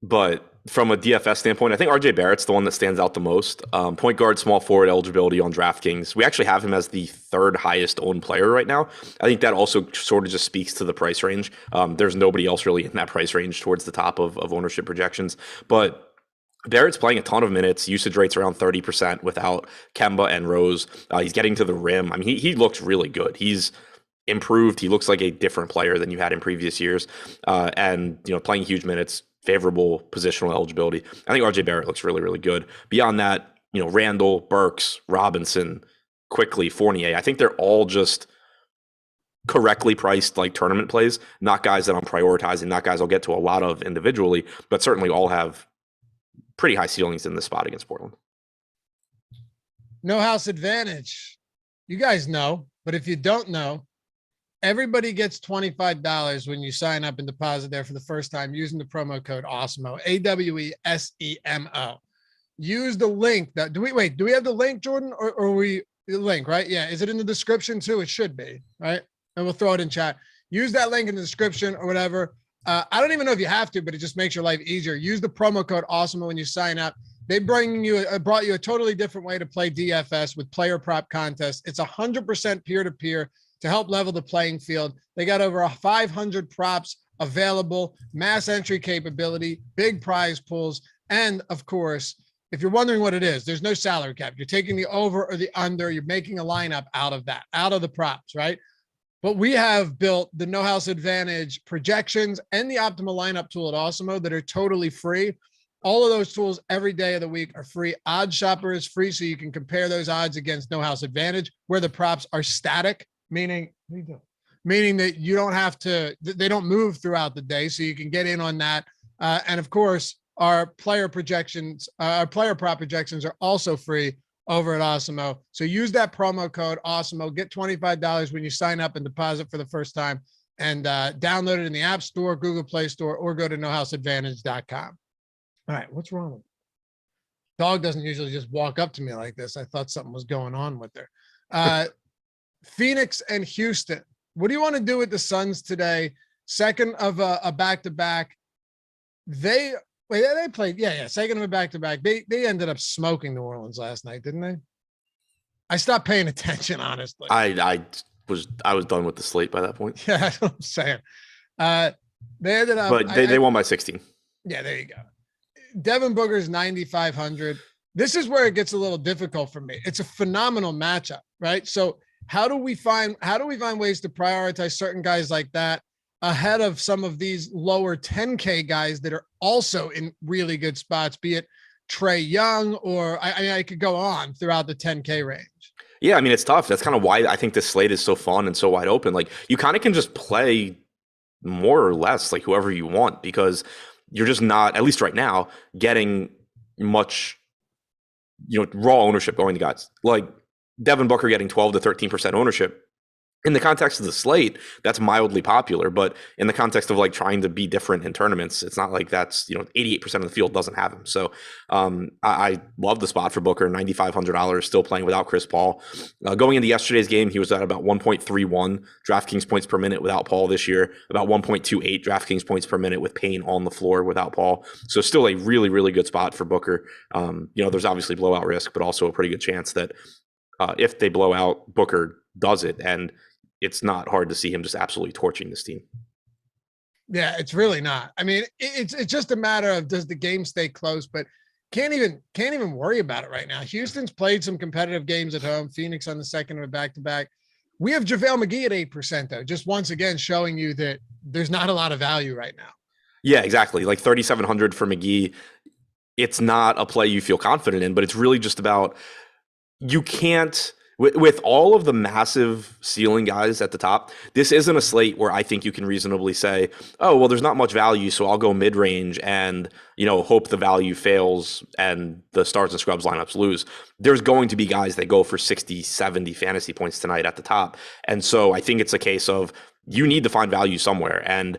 But from a DFS standpoint, I think RJ Barrett's the one that stands out the most. Point guard, small forward eligibility on DraftKings. We actually have him as the third highest owned player right now. I think that also sort of just speaks to the price range. There's nobody else really in that price range towards the top of ownership projections. But Barrett's playing a ton of minutes. Usage rates around 30% without Kemba and Rose. He's getting to the rim. I mean, he looks really good. He's improved. He looks like a different player than you had in previous years. And, playing huge minutes, favorable positional eligibility. I think RJ Barrett looks really, really good. Beyond that, Randall, Burks, Robinson, Quickly, Fournier. I think they're all just correctly priced like tournament plays, not guys that I'm prioritizing, not guys I'll get to a lot of individually, but certainly all have pretty high ceilings in this spot against Portland. No house advantage. You guys know, but if you don't know, everybody gets $25 when you sign up and deposit there for the first time using the promo code Awesemo, AWESEMO. Use the link do we have the link, Jordan, or we the link, right? Yeah. Is it in the description too? It should be, right? And we'll throw it in chat. Use that link in the description or whatever. I don't even know if you have to, but it just makes your life easier. Use the promo code Awesemo when you sign up. They brought you a totally different way to play DFS with player prop contests. It's 100% peer-to-peer to help level the playing field. They got over 500 props available, mass entry capability, big prize pools, and of course, if you're wondering what it is, there's no salary cap. You're taking the over or the under. You're making a lineup out of that, out of the props, right? But we have built the No House Advantage projections and the optimal lineup tool at Awesemo that are totally free. All of those tools every day of the week are free. Odd Shopper is free, so you can compare those odds against No House Advantage, where the props are static, meaning that you don't have to, they don't move throughout the day, so you can get in on that. And of course, our player projections, our player prop projections are also free over at Awesemo. So use that promo code Awesemo, get $25 when you sign up and deposit for the first time, and download it in the App Store, Google Play Store, or go to nohouseadvantage.com. All right, what's wrong with me? Dog doesn't usually just walk up to me like this. I thought something was going on with her. Phoenix and Houston. What do you want to do with the Suns today? Second of a back-to-back. They played, second of a back-to-back. They ended up smoking New Orleans last night, didn't they? I stopped paying attention, honestly. I was done with the slate by that point. Yeah, that's what I'm saying. They ended up, but they won by 16. Yeah, there you go. Devin Booker's 9,500. This is where it gets a little difficult for me. It's a phenomenal matchup, right? So how do we find ways to prioritize certain guys like that ahead of some of these lower 10K guys that are also in really good spots, be it Trae Young or I could go on throughout the 10K range. Yeah, I mean, it's tough. That's kind of why I think this slate is so fun and so wide open. Like, you kind of can just play more or less like whoever you want, because you're just not, at least right now, getting much, raw ownership going to guys. Like Devin Booker getting 12 to 13% ownership. In the context of the slate, that's mildly popular, but in the context of like trying to be different in tournaments, it's not like that's, 88% of the field doesn't have him. So I love the spot for Booker, $9,500, still playing without Chris Paul. Going into yesterday's game, he was at about 1.31 DraftKings points per minute without Paul this year, about 1.28 DraftKings points per minute with Payne on the floor without Paul. So still a really, really good spot for Booker. There's obviously blowout risk, but also a pretty good chance that if they blow out, Booker does it. And it's not hard to see him just absolutely torching this team. Yeah, it's really not. I mean, it's just a matter of, does the game stay close, but can't even worry about it right now. Houston's played some competitive games at home. Phoenix on the second of a back-to-back. We have JaVale McGee at 8% though, just once again showing you that there's not a lot of value right now. Yeah, exactly. Like 3,700 for McGee. It's not a play you feel confident in, but it's really just about, you can't, with all of the massive ceiling guys at the top, this isn't a slate where I think you can reasonably say, oh, well, there's not much value, so I'll go mid-range and, hope the value fails and the stars and scrubs lineups lose. There's going to be guys that go for 60, 70 fantasy points tonight at the top. And so I think it's a case of, you need to find value somewhere. And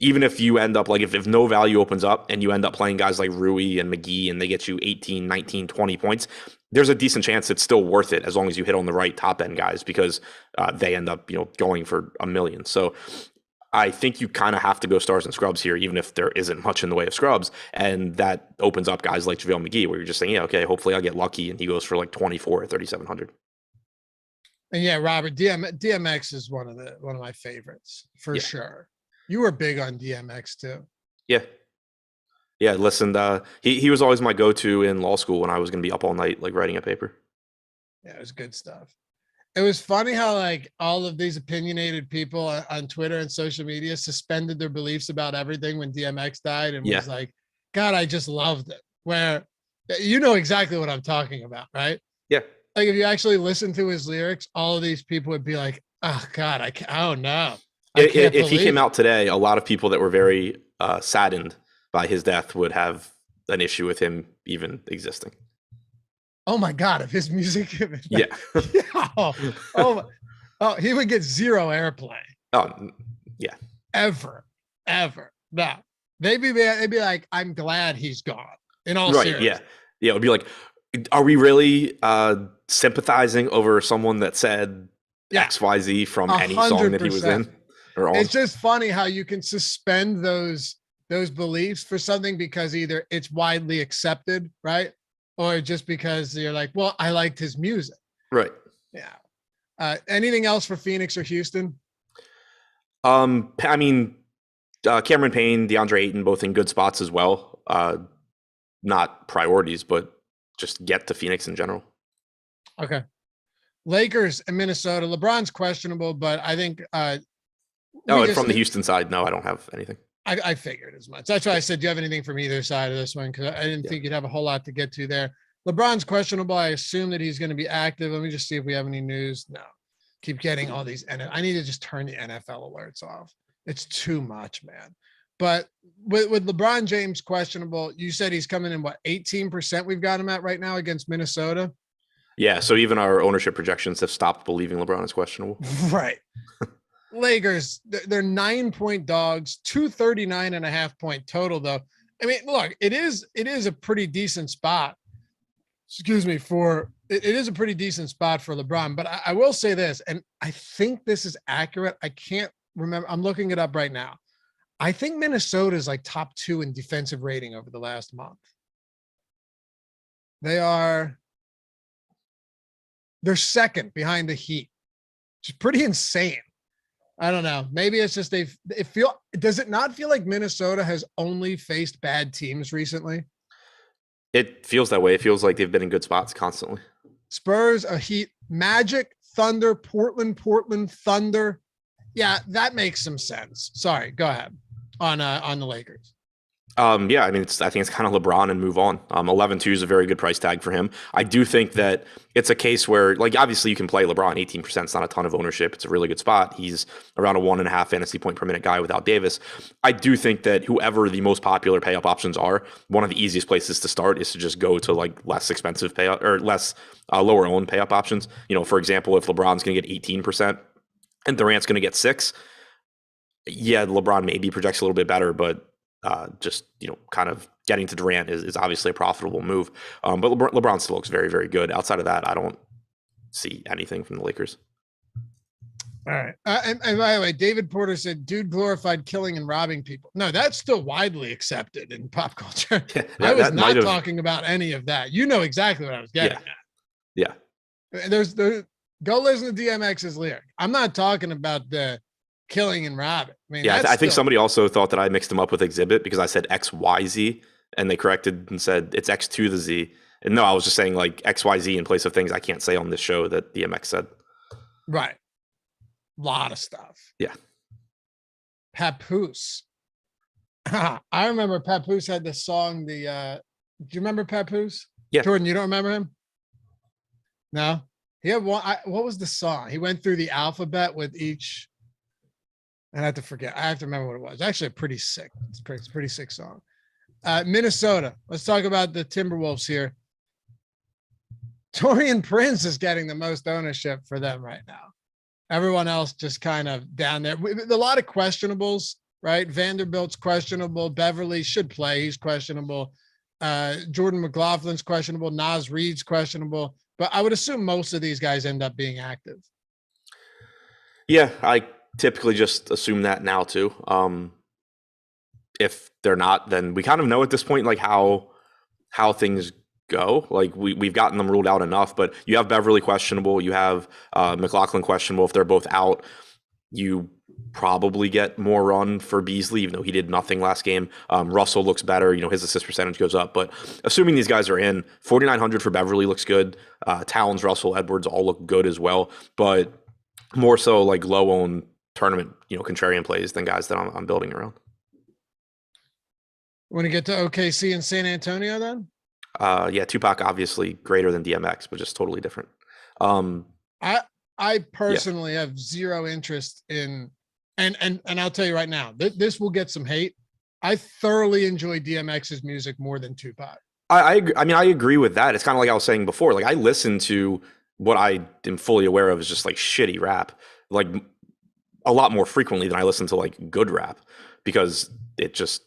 even if you end up, like, if no value opens up and you end up playing guys like Rui and McGee and they get you 18, 19, 20 points, there's a decent chance it's still worth it as long as you hit on the right top end guys, because they end up, going for $1 million. So I think you kind of have to go stars and scrubs here, even if there isn't much in the way of scrubs. And that opens up guys like JaVale McGee, where you're just saying, yeah, okay, hopefully I'll get lucky and he goes for like 24 or 3,700. And yeah, Robert, DMX is one of my favorites for sure. You were big on DMX too. Yeah, listen, he was always my go-to in law school when I was going to be up all night, like writing a paper. Yeah, it was good stuff. It was funny how like all of these opinionated people on Twitter and social media suspended their beliefs about everything when DMX died and was like, God, I just loved it. Where you know exactly what I'm talking about, right? Yeah. Like if you actually listen to his lyrics, all of these people would be like, oh God, oh no. If he came out today, a lot of people that were very saddened by his death would have an issue with him even existing. Oh my God, if his music. Yeah. Oh, he would get zero airplay. Oh, yeah. Ever. No. They'd be like, I'm glad he's gone. In all seriousness. Yeah. It would be like, are we really sympathizing over someone that said XYZ from 100%. Any song that he was in? It's just funny how you can suspend those beliefs for something because either it's widely accepted, right? Or just because you're like, well, I liked his music. Right. Yeah. Anything else for Phoenix or Houston? I mean, Cameron Payne, DeAndre Ayton, both in good spots as well. Not priorities, but just get to Phoenix in general. Okay. Lakers and Minnesota. LeBron's questionable, but I think from the Houston side, no, I don't have anything. I figured as much. That's why I said, do you have anything from either side of this one? Because I didn't think you'd have a whole lot to get to there. LeBron's questionable. I assume that he's going to be active. Let me just see if we have any news. No. Keep getting all these. And I need to just turn the NFL alerts off. It's too much, man. But with LeBron James questionable, you said he's coming in, what, 18% we've got him at right now against Minnesota? Yeah, so even our ownership projections have stopped believing LeBron is questionable. Right. Lakers, they're 9-point dogs, 239.5 point total, though. I mean, look, it is a pretty decent spot. Excuse me, it is a pretty decent spot for LeBron. But I will say this, and I think this is accurate. I can't remember. I'm looking it up right now. I think Minnesota is like top 2 in defensive rating over the last month. They're second behind the Heat, which is pretty insane. I don't know. Maybe it's just does it not feel like Minnesota has only faced bad teams recently? It feels that way. It feels like they've been in good spots constantly. Spurs, a Heat, Magic, Thunder, Portland, Thunder. Yeah, that makes some sense. Sorry, go ahead on the Lakers. Yeah, I mean, I think it's kind of LeBron and move on. 11-2 is a very good price tag for him. I do think that it's a case where, like, obviously you can play LeBron. 18% is not a ton of ownership. It's a really good spot. He's around a 1.5 fantasy point per minute guy without Davis. I do think that whoever the most popular pay up options are, one of the easiest places to start is to just go to like less expensive pay up or less lower owned pay up options. You know, for example, if LeBron's going to get 18% and Durant's going to get 6%, yeah, LeBron maybe projects a little bit better, but just, you know, kind of getting to Durant is obviously a profitable move. But LeBron still looks very, very good. Outside of that, I don't see anything from the Lakers. All right. And by the way, David Porter said, dude glorified killing and robbing people. No, that's still widely accepted in pop culture. Yeah, I was not talking about any of that. You know exactly what I was getting at. Yeah. There's go listen to DMX's lyric. I'm not talking about the killing and robbing. I mean, yeah, I think somebody also thought that I mixed them up with Exhibit because I said XYZ and they corrected and said it's X to the Z. And no, I was just saying like XYZ in place of things I can't say on this show that DMX said. Right. Lot of stuff. Yeah. Papoose. I remember Papoose had this song. Do you remember Papoose? Yeah. Jordan, you don't remember him? No. He had one. What was the song? He went through the alphabet with each. I have to forget. I have to remember what it was. Actually, pretty sick. It's a pretty sick song. Minnesota. Let's talk about the Timberwolves here. Taurean Prince is getting the most ownership for them right now. Everyone else just kind of down there. A lot of questionables, right? Vanderbilt's questionable. Beverly should play. He's questionable. Jordan McLaughlin's questionable. Naz Reid's questionable. But I would assume most of these guys end up being active. Yeah, I typically just assume that now too. If they're not, then we kind of know at this point like how things go. Like we've gotten them ruled out enough, but you have Beverly questionable, you have McLaughlin questionable. If they're both out, you probably get more run for Beasley, even though he did nothing last game. Russell looks better, you know, his assist percentage goes up, but assuming these guys are in, 4,900 for Beverly looks good. Towns, Russell, Edwards all look good as well, but more so like low owned tournament, you know, contrarian plays than guys that I'm building around. Want to get to OKC and San Antonio then? Yeah, Tupac obviously greater than DMX, but just totally different. I personally have zero interest in, and I'll tell you right now, this will get some hate. I thoroughly enjoy DMX's music more than Tupac. I mean, I agree with that. It's kind of like I was saying before. Like I listen to what I am fully aware of is just like shitty rap, like a lot more frequently than I listen to like good rap because it just,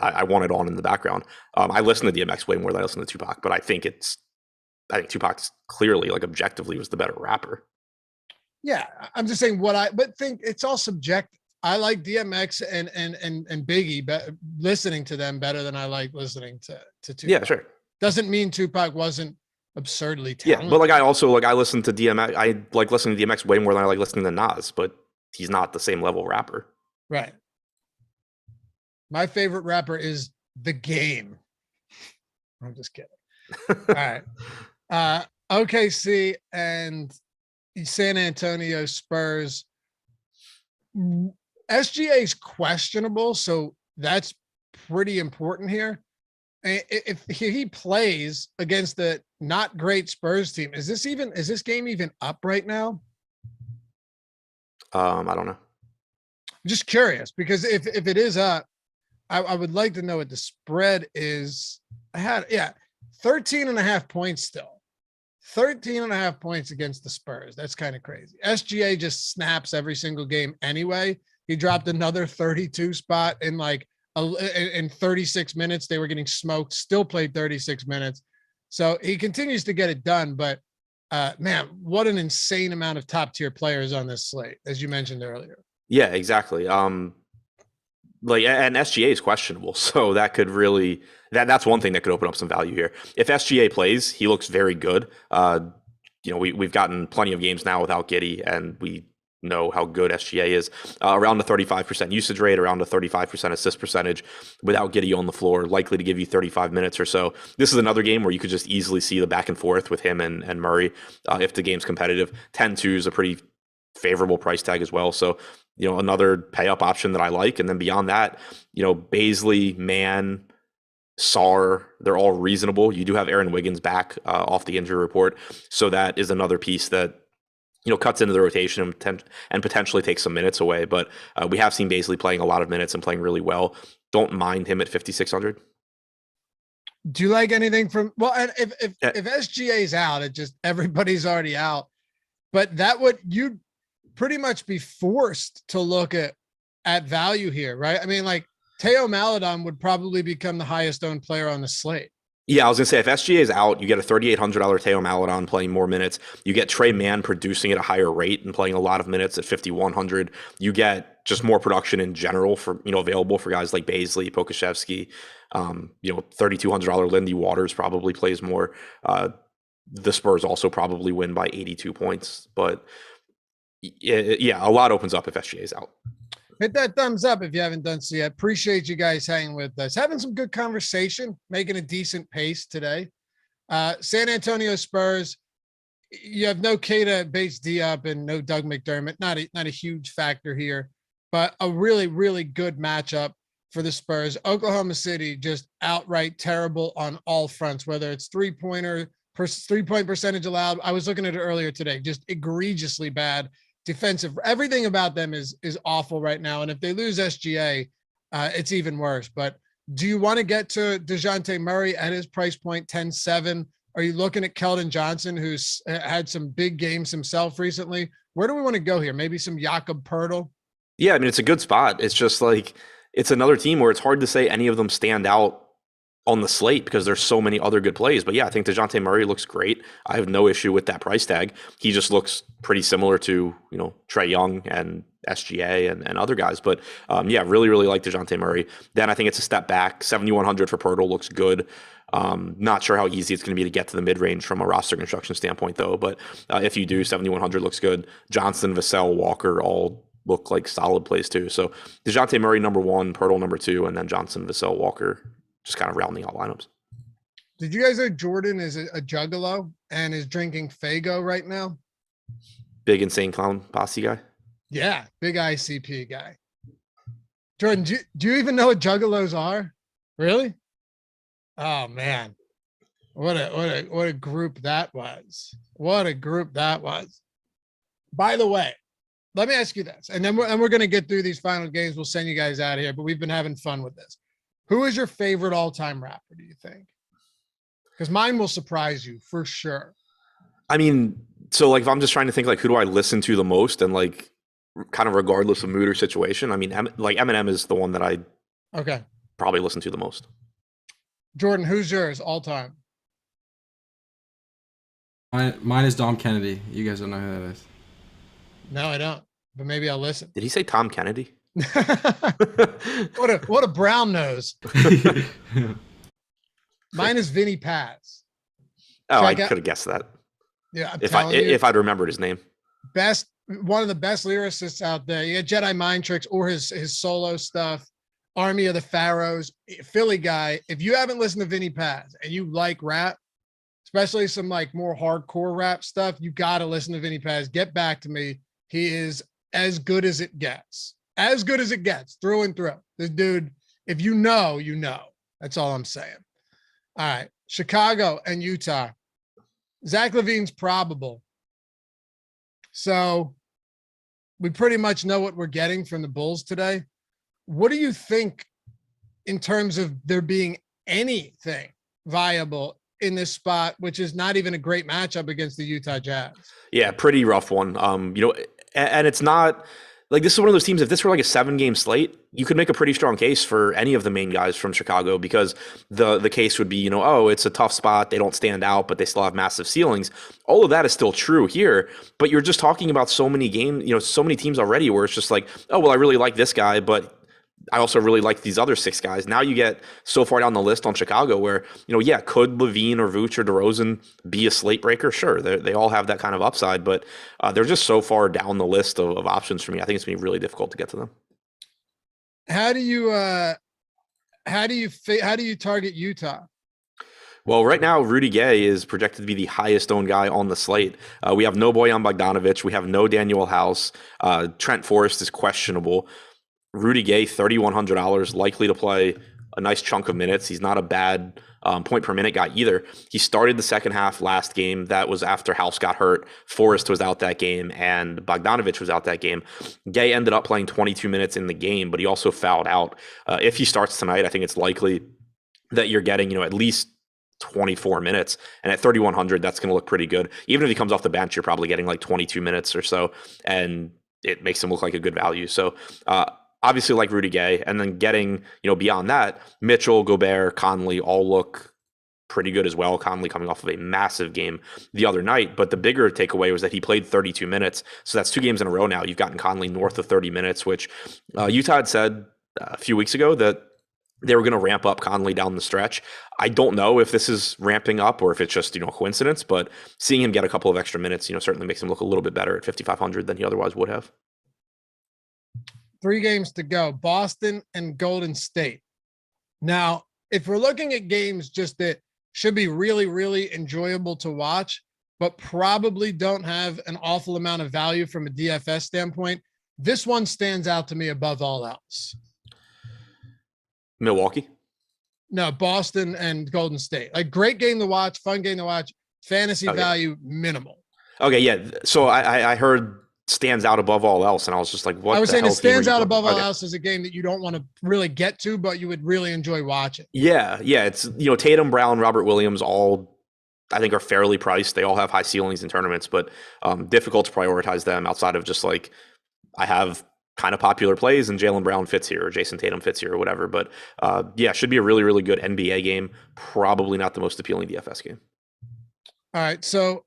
I want it on in the background. I listen to DMX way more than I listen to Tupac, but I think Tupac's clearly like objectively was the better rapper. Yeah, I'm just saying but think it's all subjective. I like DMX and Biggie, but listening to them better than I like listening to Tupac. Yeah, sure. Doesn't mean Tupac wasn't absurdly talented. Yeah, but like I listen to DMX. I like listening to DMX way more than I like listening to Nas, but he's not the same level rapper. Right. My favorite rapper is The Game. I'm just kidding. All right. OKC and San Antonio Spurs. SGA is questionable, so that's pretty important here. If he plays against the not great Spurs team, is this game even up right now? I don't know. I'm just curious because if it is up, I would like to know what the spread is. 13.5 points still. 13.5 points against the Spurs. That's kind of crazy. SGA just snaps every single game anyway. He dropped another 32 spot in in 36 minutes. They were getting smoked, still played 36 minutes. So he continues to get it done. But man, what an insane amount of top tier players on this slate, as you mentioned earlier. Yeah, exactly. And SGA is questionable. So that could really, that's one thing that could open up some value here. If SGA plays, he looks very good. We've gotten plenty of games now without Giddey, and we know how good SGA is. Around the 35% usage rate, around the 35% assist percentage without Giddey on the floor, likely to give you 35 minutes or so. This is another game where you could just easily see the back and forth with him and Murray if the game's competitive. 10-2 is a pretty favorable price tag as well. So, another pay up option that I like. And then beyond that, Baisley, Mann, Sarr, they're all reasonable. You do have Aaron Wiggins back off the injury report. So that is another piece that, cuts into the rotation and potentially takes some minutes away. But we have seen Baisley playing a lot of minutes and playing really well. Don't mind him at 5,600. Do you like anything from, and if SGA is out, it just, everybody's already out, but that would, you'd pretty much be forced to look at value here, right? I mean, Teo Maledon would probably become the highest owned player on the slate. Yeah, I was going to say, if SGA is out, you get a $3,800 Teo Maledon playing more minutes. You get Trey Mann producing at a higher rate and playing a lot of minutes at 5,100. You get just more production in general for, available for guys like Baisley, Pokashevsky. $3,200 Lindy Waters probably plays more. The Spurs also probably win by 82 points. But yeah, a lot opens up if SGA is out. Hit that thumbs up if you haven't done so yet. Appreciate you guys hanging with us. Having some good conversation, making a decent pace today. San Antonio Spurs, you have no Keita Bates Diop and no Doug McDermott. Not a huge factor here, but a really, really good matchup for the Spurs. Oklahoma City just outright terrible on all fronts, whether it's three-point percentage allowed. I was looking at it earlier today, just egregiously bad. Defensive, everything about them is awful right now. And if they lose SGA, it's even worse. But do you want to get to DeJounte Murray at his price point, 10-7? Are you looking at Keldon Johnson, who's had some big games himself recently? Where do we want to go here? Maybe some Jakob Poeltl? Yeah, I mean, it's a good spot. It's just it's another team where it's hard to say any of them stand out on the slate because there's so many other good plays. But yeah, I think DeJounte Murray looks great. I have no issue with that price tag. He just looks pretty similar to, Trae Young and SGA and other guys. But yeah, really, really like DeJounte Murray. Then I think it's a step back. 7,100 for Poeltl looks good. Not sure how easy it's going to be to get to the mid-range from a roster construction standpoint though. But if you do, 7,100 looks good. Johnson, Vassell, Walker all look like solid plays too. So DeJounte Murray number 1, Poeltl number 2, and then Johnson, Vassell, Walker just kind of rounding out lineups. Did you guys know Jordan is a juggalo and is drinking Faygo right now? Big insane clown posse guy. Yeah, big ICP guy. Jordan, do you even know what juggalos are? Really? Oh man, what a group that was. What a group that was. By the way, let me ask you this, and then we're going to get through these final games. We'll send you guys out of here, but we've been having fun with this. Who is your favorite all-time rapper, do you think? Because mine will surprise you for sure. I mean, so if I'm just trying to think who do I listen to the most and kind of regardless of mood or situation, I mean, Eminem is the one that I probably listen to the most. Jordan, who's yours all time? Mine is Dom Kennedy. You guys don't know who that is. No, I don't, but maybe I'll listen. Did he say Tom Kennedy? what a brown nose. Mine is Vinny Paz. Oh, I could have guessed that. Yeah, if I'd remembered his name. One of the best lyricists out there. You got Jedi Mind Tricks or his solo stuff, Army of the Pharaohs, Philly guy. If you haven't listened to Vinny Paz and you like rap, especially some more hardcore rap stuff, you got to listen to Vinny Paz. Get back to me. He is as good as it gets. as good as it gets through and through. This dude, if you know, you know. That's all I'm saying. All right. Chicago and Utah. Zach LaVine's probable. So we pretty much know what we're getting from the Bulls today. What do you think in terms of there being anything viable in this spot, which is not even a great matchup against the Utah Jazz? Yeah, pretty rough one. And it's not like this is one of those teams. If this were like a 7-game slate, you could make a pretty strong case for any of the main guys from Chicago because the case would be, oh, it's a tough spot. They don't stand out, but they still have massive ceilings. All of that is still true here, but you're just talking about so many games, so many teams already where it's just like, oh, well, I really like this guy, but I also really like these other 6 guys. Now you get so far down the list on Chicago where, could LaVine or Vooch or DeRozan be a slate breaker? Sure, they all have that kind of upside, but they're just so far down the list of options for me. I think it's going to be really difficult to get to them. How do you target Utah? Well, right now, Rudy Gay is projected to be the highest owned guy on the slate. We have no Bojan Bogdanovic. We have no Daniel House. Trent Forrest is questionable. Rudy Gay, $3,100, likely to play a nice chunk of minutes. He's not a bad point per minute guy either. He started the second half last game. That was after House got hurt. Forrest was out that game, and Bogdanovic was out that game. Gay ended up playing 22 minutes in the game, but he also fouled out. If he starts tonight, I think it's likely that you're getting, at least 24 minutes. And at 3,100, that's going to look pretty good. Even if he comes off the bench, you're probably getting like 22 minutes or so, and it makes him look like a good value. So, obviously like Rudy Gay, and then getting, beyond that, Mitchell, Gobert, Conley all look pretty good as well. Conley coming off of a massive game the other night, but the bigger takeaway was that he played 32 minutes. So that's 2 games in a row now. You've gotten Conley north of 30 minutes, which Utah had said a few weeks ago that they were going to ramp up Conley down the stretch. I don't know if this is ramping up or if it's just, coincidence, but seeing him get a couple of extra minutes, certainly makes him look a little bit better at 5,500 than he otherwise would have. 3 games to go, Boston and Golden State. Now, if we're looking at games just that should be really, really enjoyable to watch, but probably don't have an awful amount of value from a DFS standpoint, this one stands out to me above all else. Milwaukee? No, Boston and Golden State. Like, great game to watch, fun game to watch, fantasy value minimal. Okay, yeah. So I heard stands out above all else, and I was just like, what? I was saying it stands out above all else as a game that you don't want to really get to, but you would really enjoy watching. Yeah. It's Tatum, Brown, Robert Williams, all I think are fairly priced. They all have high ceilings in tournaments, but difficult to prioritize them outside of just like I have kind of popular plays and Jaylen Brown fits here or Jason Tatum fits here or whatever. But should be a really, really good NBA game. Probably not the most appealing DFS game. All right, so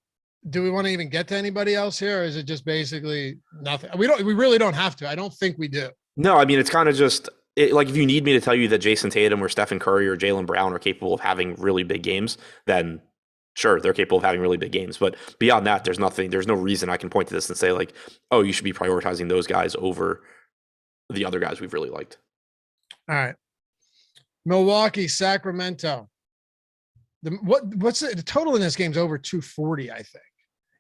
do we want to even get to anybody else here, or is it just basically nothing? We really don't have to. I don't think we do. No, I mean, it's kind of just like if you need me to tell you that Jason Tatum or Stephen Curry or Jaylen Brown are capable of having really big games, then sure, they're capable of having really big games. But beyond that, there's no reason I can point to this and say like, oh, you should be prioritizing those guys over the other guys we've really liked. All right. Milwaukee, Sacramento. What's the total in this game is over 240, I think.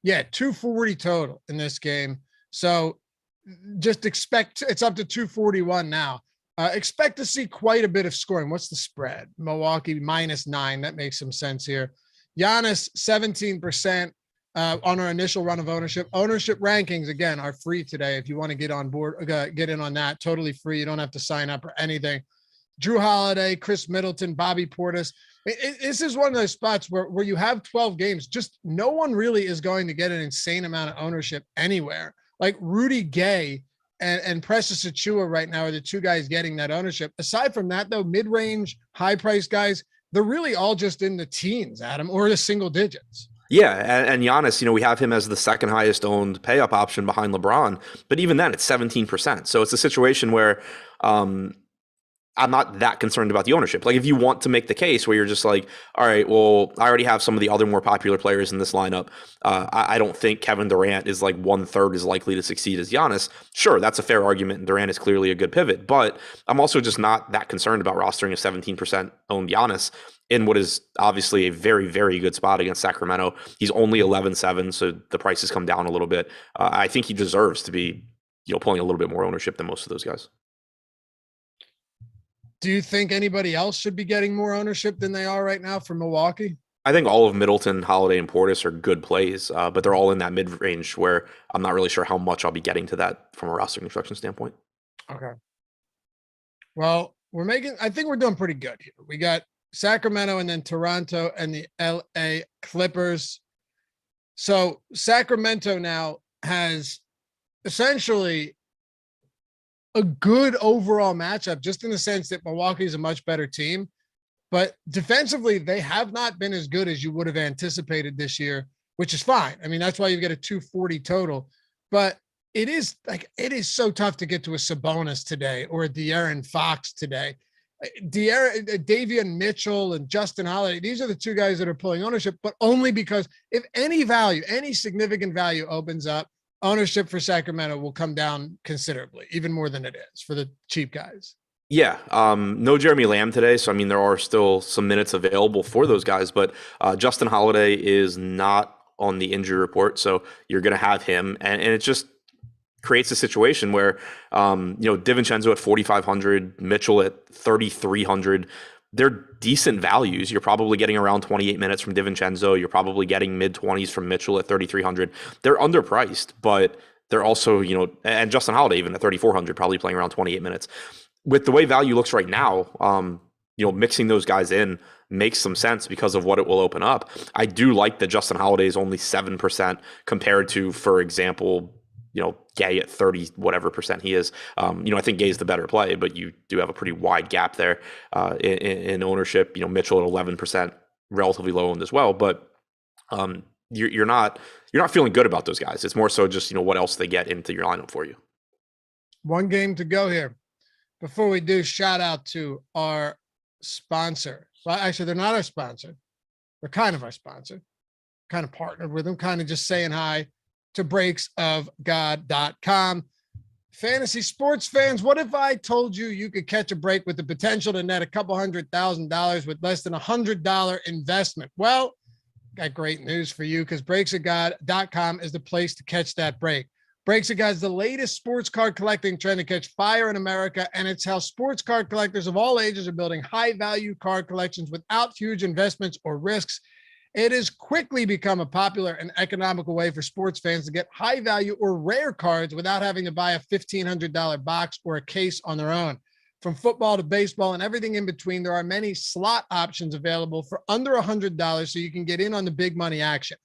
Yeah, 240 total in this game. So just expect it's up to 241 now. Expect to see quite a bit of scoring. What's the spread? Milwaukee -9. That makes some sense here. Giannis 17% on our initial run of ownership. Ownership rankings again are free today. If you want to get on board, get in on that, totally free. You don't have to sign up or anything. Drew Holiday, Chris Middleton, Bobby Portis. This is one of those spots where you have 12 games. Just no one really is going to get an insane amount of ownership anywhere. Like Rudy Gay and Precious Achiuwa right now are the 2 guys getting that ownership. Aside from that, though, mid-range, high-price guys, they're really all just in the teens, Adam, or the single digits. Yeah, and Giannis, we have him as the second highest owned pay-up option behind LeBron, but even then, it's 17%. So it's a situation where I'm not that concerned about the ownership. Like if you want to make the case where you're just like, all right, well, I already have some of the other more popular players in this lineup. I don't think Kevin Durant is like 1/3 as likely to succeed as Giannis. Sure, that's a fair argument. And Durant is clearly a good pivot, but I'm also just not that concerned about rostering a 17% owned Giannis in what is obviously a very, very good spot against Sacramento. He's only 11-7, so the prices come down a little bit. I think he deserves to be pulling a little bit more ownership than most of those guys. Do you think anybody else should be getting more ownership than they are right now for Milwaukee? I think all of Middleton, Holiday, and Portis are good plays, but they're all in that mid-range where I'm not really sure how much I'll be getting to that from a roster construction standpoint. Okay. Well, I think we're doing pretty good here. We got Sacramento and then Toronto and the LA Clippers. So Sacramento now has essentially a good overall matchup, just in the sense that Milwaukee is a much better team. But defensively, they have not been as good as you would have anticipated this year, which is fine. I mean, that's why you get a 240 total. But it is so tough to get to a Sabonis today or a De'Aaron Fox today. Davion Mitchell and Justin Holiday, these are the two guys that are pulling ownership, but only because if any significant value opens up, ownership for Sacramento will come down considerably, even more than it is for the cheap guys. Yeah, no Jeremy Lamb today, so I mean there are still some minutes available for those guys, but Justin Holiday is not on the injury report, so you're going to have him, and it just creates a situation where DiVincenzo at 4,500, Mitchell at 3,300. They're decent values. You're probably getting around 28 minutes from DiVincenzo. You're probably getting mid-20s from Mitchell at 3,300. They're underpriced, but they're also, and Justin Holiday even at 3,400, probably playing around 28 minutes. With the way value looks right now, mixing those guys in makes some sense because of what it will open up. I do like that Justin Holiday is only 7% compared to, for example, Gay at 30 whatever percent he is. I think Gay's the better play, but you do have a pretty wide gap there in ownership. Mitchell at 11%, relatively low owned as well. But you're not feeling good about those guys. It's more so just what else they get into your lineup for you. One game to go here. Before we do, shout out to our sponsor. Well, actually, they're not our sponsor. They're kind of our sponsor. Kind of partnered with them. Kind of just saying hi to breaksofgod.com. Fantasy sports fans, what if I told you could catch a break with the potential to net a couple $100,000 with less than $100 investment? Well, got great news for you, because breaksofgod.com is the place to catch that break. Breaks of God is the latest sports card collecting trend to catch fire in America, and it's how sports card collectors of all ages are building high-value card collections without huge investments or risks. It has quickly become a popular and economical way for sports fans to get high-value or rare cards without having to buy a $1,500 box or a case on their own. From football to baseball and everything in between, there are many slot options available for under $100, so you can get in on the big money action.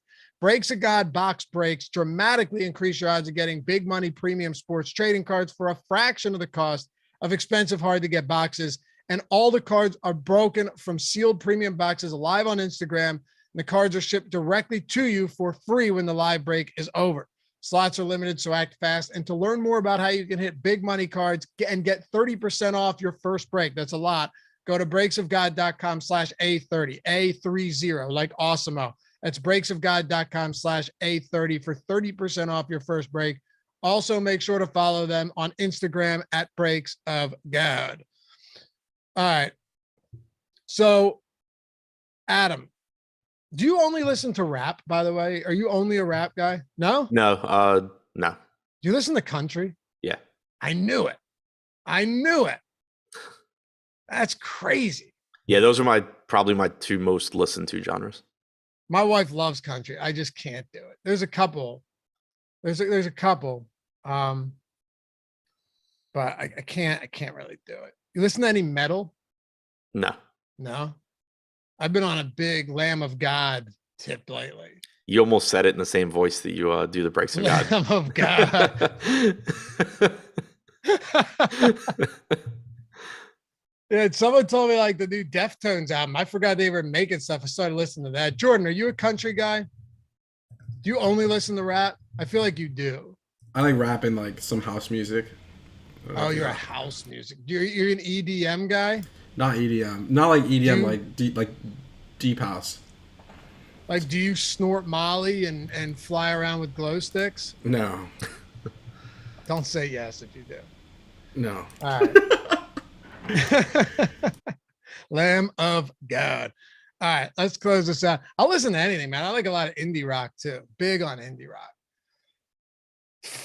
Breaks of God box breaks dramatically increase your odds of getting big money premium sports trading cards for a fraction of the cost of expensive, hard to get boxes. And all the cards are broken from sealed premium boxes live on Instagram. And the cards are shipped directly to you for free when the live break is over. Slots are limited, so act fast. And to learn more about how you can hit big money cards and get 30% off your first break, that's a lot, go to breaksofgod.com/A30, A30, like Awesemo. That's breaksofgod.com/A30 for 30% off your first break. Also, make sure to follow them on Instagram at Breaks of God. All right. So, Adam, do you only listen to rap, by the way? Are you only a rap guy? No? No. No. Do you listen to country? Yeah. I knew it. That's crazy. Yeah, those are probably my two most listened to genres. My wife loves country. I just can't do it. There's a couple. There's a couple. But I can't really do it. You listen to any metal? No. I've been on a big Lamb of God tip lately. You almost said it in the same voice that you do the Breaks of God. Lamb of God. Yeah, someone told me like the new Deftones album. I forgot they were making stuff. I started listening to that. Jordan, are you a country guy? Do you only listen to rap? I feel like you do. I like rap and like some house music. Oh, you're a house music. You're an EDM guy? Not EDM. Not like EDM, like deep house. Like, do you snort Molly and fly around with glow sticks? No. Don't say yes if you do. No. All right. Lamb of God. All right, let's close this out. I'll listen to anything, man. I like a lot of indie rock too. Big on indie rock.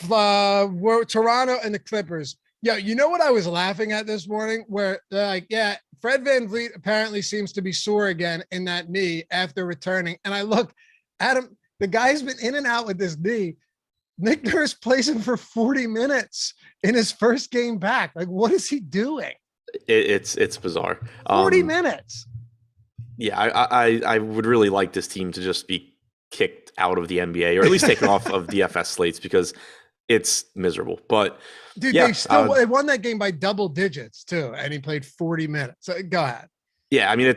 Were Toronto and the Clippers. Yeah, you know what I was laughing at this morning? Where they're like, yeah, Fred VanVleet apparently seems to be sore again in that knee after returning. And I look, Adam, the guy's been in and out with this knee. Nick Nurse plays him for 40 minutes in his first game back. Like, what is he doing? It's bizarre. 40 minutes. Yeah, I would really like this team to just be kicked out of the NBA or at least taken off of DFS slates because it's miserable. But dude, yeah, they won that game by double digits too, and he played 40 minutes. So go ahead. Yeah, I mean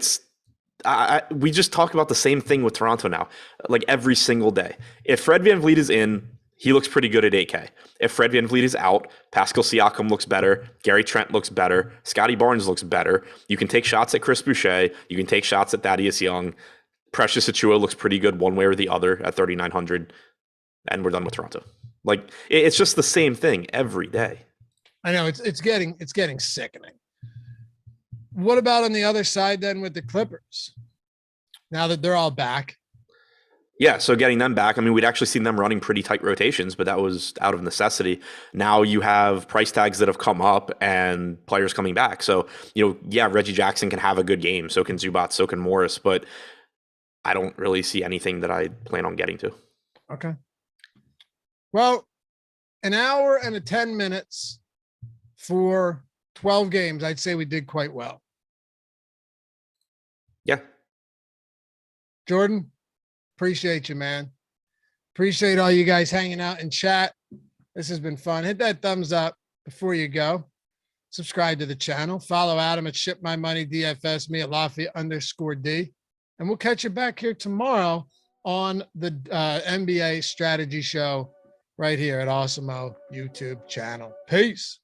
we just talk about the same thing with Toronto now, like every single day. If Fred VanVleet is in, he looks pretty good at 8K. If Fred VanVleet is out, Pascal Siakam looks better. Gary Trent looks better. Scotty Barnes looks better. You can take shots at Chris Boucher. You can take shots at Thaddeus Young. Precious Achiuwa looks pretty good one way or the other at 3,900. And we're done with Toronto. Like, it's just the same thing every day. I know it's getting sickening. What about on the other side then with the Clippers? Now that they're all back. Yeah, so getting them back, I mean, we'd actually seen them running pretty tight rotations, but that was out of necessity. Now you have price tags that have come up and players coming back. So, yeah, Reggie Jackson can have a good game. So can Zubac, so can Morris, but I don't really see anything that I plan on getting to. Okay. Well, an hour and 10 minutes for 12 games. I'd say we did quite well. Yeah. Jordan, appreciate you, man. Appreciate all you guys hanging out in chat. This has been fun. Hit that thumbs up before you go. Subscribe to the channel. Follow Adam at Ship My Money DFS, me at Loughy_D. And we'll catch you back here tomorrow on the NBA strategy show right here at Awesemo YouTube channel. Peace.